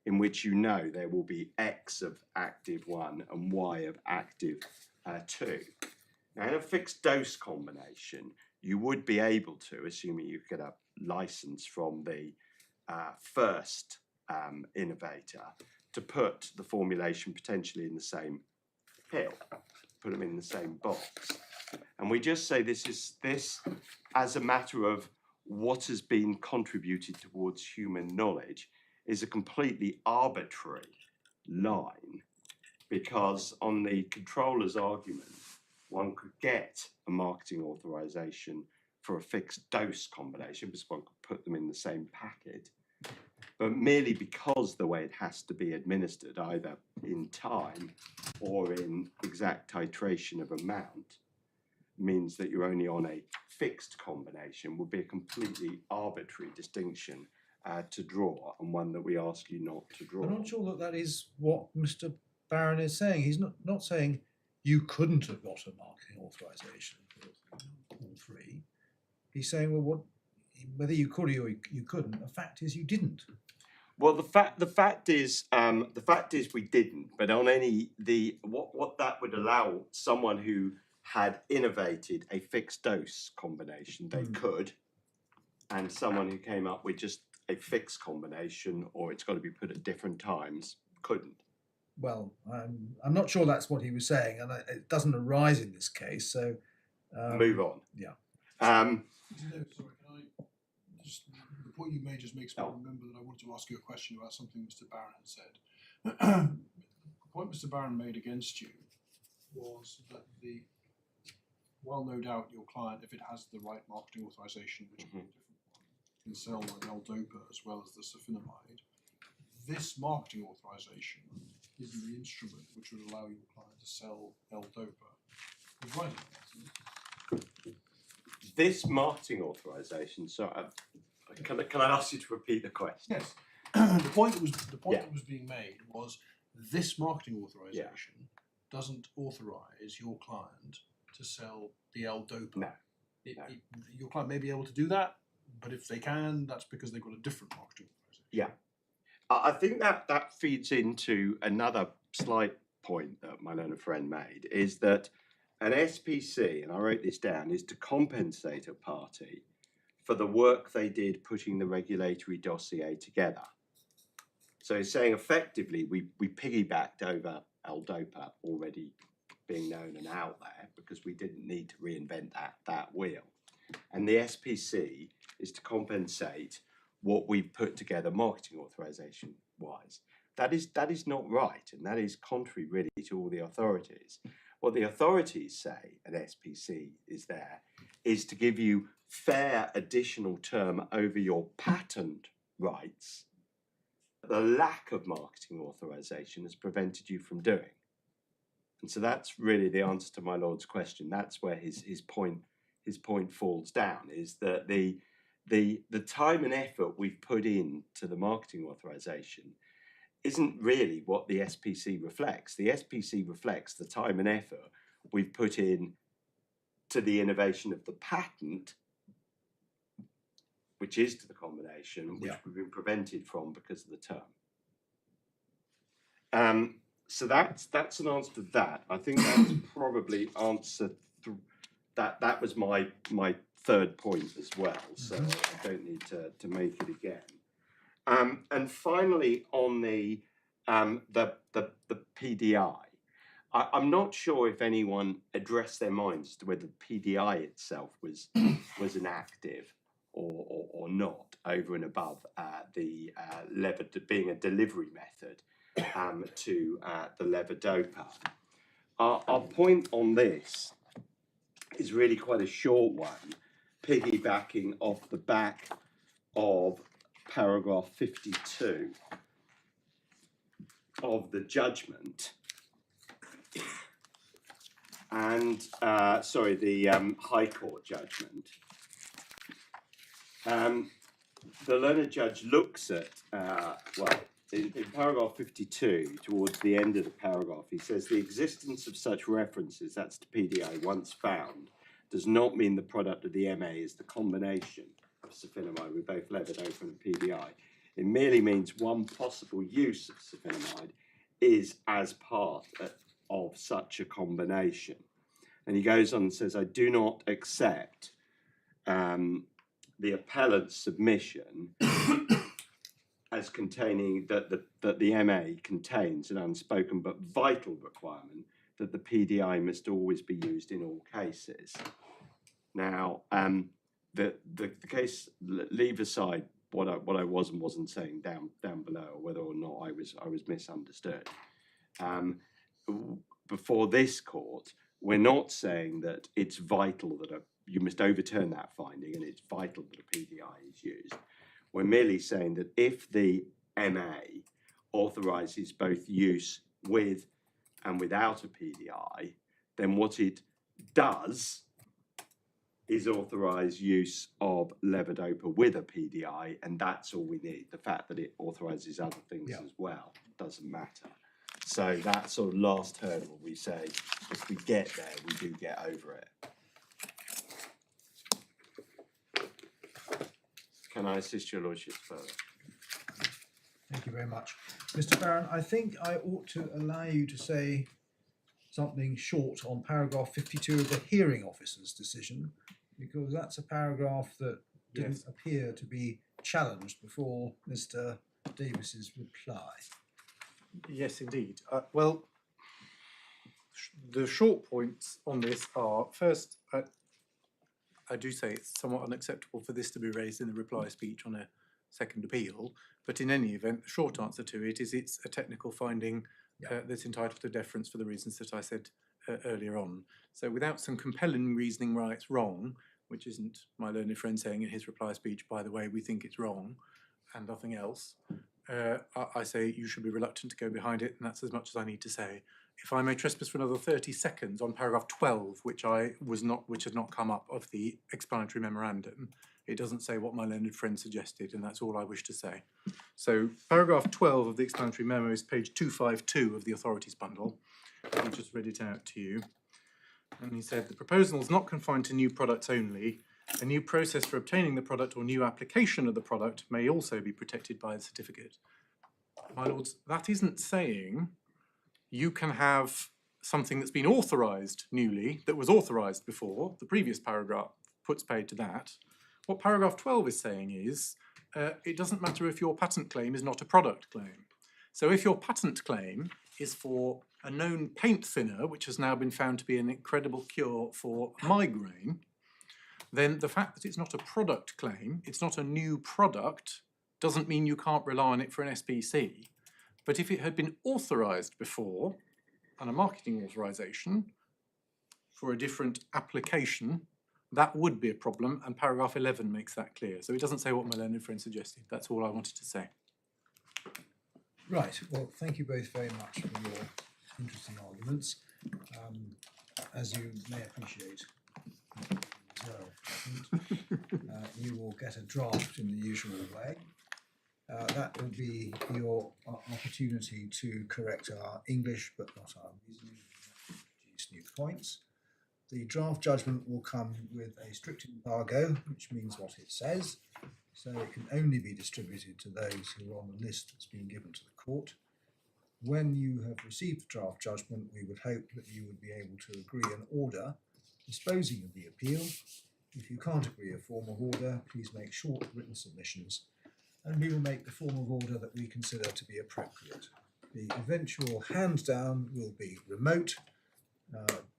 in which you know there will be X of active 1 and Y of active 2. Now, in a fixed dose combination, you would be able to, assuming you get a license from the first innovator, to put the formulation potentially in the same pill, put them in the same box. And we just say this as a matter of what has been contributed towards human knowledge is a completely arbitrary line, because on the controller's argument, one could get a marketing authorization for a fixed dose combination because one could put them in the same packet. but merely because the way it has to be administered, either in time or in exact titration of amount, means that you're only on a fixed combination, would be a completely arbitrary distinction to draw, and one that we ask you not to draw. I'm not sure that that is what Mr. Barron is saying. He's not saying you couldn't have got a marketing authorization for all three. He's saying, well, whether you could or you couldn't, the fact is you didn't. Well, the fact is we didn't. But on what that would allow someone who had innovated a fixed dose combination, they could, and someone who came up with just a fixed combination, or it's got to be put at different times, couldn't. Well, I'm not sure that's what he was saying, and it doesn't arise in this case. So move on. Yeah. No, sorry, can I just, the point you made just makes me remember that I wanted to ask you a question about something Mr. Barron had said. The point Mr. Barron made against you was that while no doubt your client, if it has the right marketing authorization, which is a different one, can sell an L-DOPA as well as the sulfonamide, this marketing authorization isn't the instrument which would allow your client to sell L-DOPA. He's right about that, isn't he? This marketing authorization. So, can I ask you to repeat the question? Yes. The point that was being made was this marketing authorization doesn't authorize your client to sell the L-DOPA. No. Your client may be able to do that, but if they can, that's because they've got a different marketing authorization. Yeah. I think that feeds into another slight point that my learned friend made, is that an SPC, and I wrote this down, is to compensate a party for the work they did putting the regulatory dossier together. So he's saying effectively we piggybacked over L-DOPA already being known and out there because we didn't need to reinvent that wheel. And the SPC is to compensate what we've put together marketing authorization wise. That is not right, and that is contrary really to all the authorities. What the authorities say an SPC is there is to give you fair additional term over your patent rights. The lack of marketing authorization has prevented you from doing. And so that's really the answer to my lord's question. That's where his point falls down, is that the time and effort we've put into the marketing authorization isn't really what the SPC reflects. The SPC reflects the time and effort we've put in to the innovation of the patent, which is to the combination, which we've been prevented from because of the term. So that's an answer to that. I think that's probably answered that was my third point as well, so I don't need to make it again. And finally, on the PDI, I'm not sure if anyone addressed their minds as to whether the PDI itself was inactive or not, over and above the lever being a delivery method to the levodopa. Our point on this is really quite a short one, piggybacking off the back of paragraph 52 of the judgment, and the High Court judgment. The learned judge looks at, in paragraph 52, towards the end of the paragraph, he says the existence of such references, that's to PDI, once found, does not mean the product of the MA is the combination of sulfonamide with both levodopa and PDI. It merely means one possible use of sulfonamide is as part of such a combination. And he goes on and says, I do not accept the appellant's submission as containing that the MA contains an unspoken but vital requirement that the PDI must always be used in all cases. Now, the case, leave aside what I was and wasn't saying down below, or whether or not I was misunderstood. Before this court, we're not saying that it's vital that you must overturn that finding and it's vital that a PDI is used. We're merely saying that if the MA authorises both use with and without a PDI, then what it does is authorise use of levodopa with a PDI, and that's all we need. The fact that it authorises other things as well doesn't matter. So that sort of last hurdle, we say, if we get there, we do get over it. Can I assist your lordship further? Thank you very much. Mr. Barron, I think I ought to allow you to say something short on paragraph 52 of the hearing officer's decision, because that's a paragraph that didn't appear to be challenged before Mr. Davis's reply. Yes, indeed. Well, the short points on this are, first, I do say it's somewhat unacceptable for this to be raised in the reply speech on a second appeal, but in any event, the short answer to it is it's a technical finding that's entitled to deference for the reasons that I said earlier on. So without some compelling reasoning why it's wrong, which isn't my learned friend saying in his reply speech, by the way, we think it's wrong, and nothing else, I say you should be reluctant to go behind it, and that's as much as I need to say. If I may trespass for another 30 seconds on paragraph 12, which had not come up of the explanatory memorandum, it doesn't say what my learned friend suggested, and that's all I wish to say. So paragraph 12 of the explanatory memo is page 252 of the authorities bundle. I just read it out to you. And he said, the proposal is not confined to new products only. A new process for obtaining the product or new application of the product may also be protected by the certificate. My lords, that isn't saying you can have something that's been authorised newly, that was authorised before. The previous paragraph puts paid to that. What paragraph 12 is saying is, it doesn't matter if your patent claim is not a product claim. So if your patent claim is for a known paint thinner, which has now been found to be an incredible cure for migraine, then the fact that it's not a product claim, it's not a new product, doesn't mean you can't rely on it for an SPC. But if it had been authorised before, and a marketing authorisation for a different application, that would be a problem, and paragraph 11 makes that clear. So it doesn't say what my learned friend suggested. That's all I wanted to say. Right, well, thank you both very much for your interesting arguments. As you may appreciate, you will get a draft in the usual way. That will be your opportunity to correct our English, but not our reasoning, introduce new points. The draft judgment will come with a strict embargo, which means what it says, so it can only be distributed to those who are on the list that's been given to the court. When you have received the draft judgment, we would hope that you would be able to agree an order disposing of the appeal. If you can't agree a form of order, please make short written submissions, and we will make the form of order that we consider to be appropriate. The eventual hands down will be remote,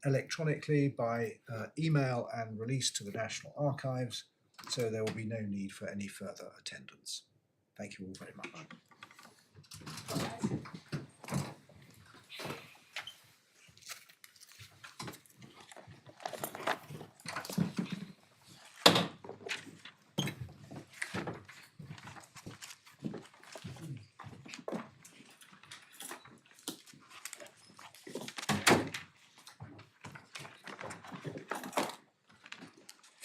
electronically by email and released to the National Archives, so there will be no need for any further attendance. Thank you all very much.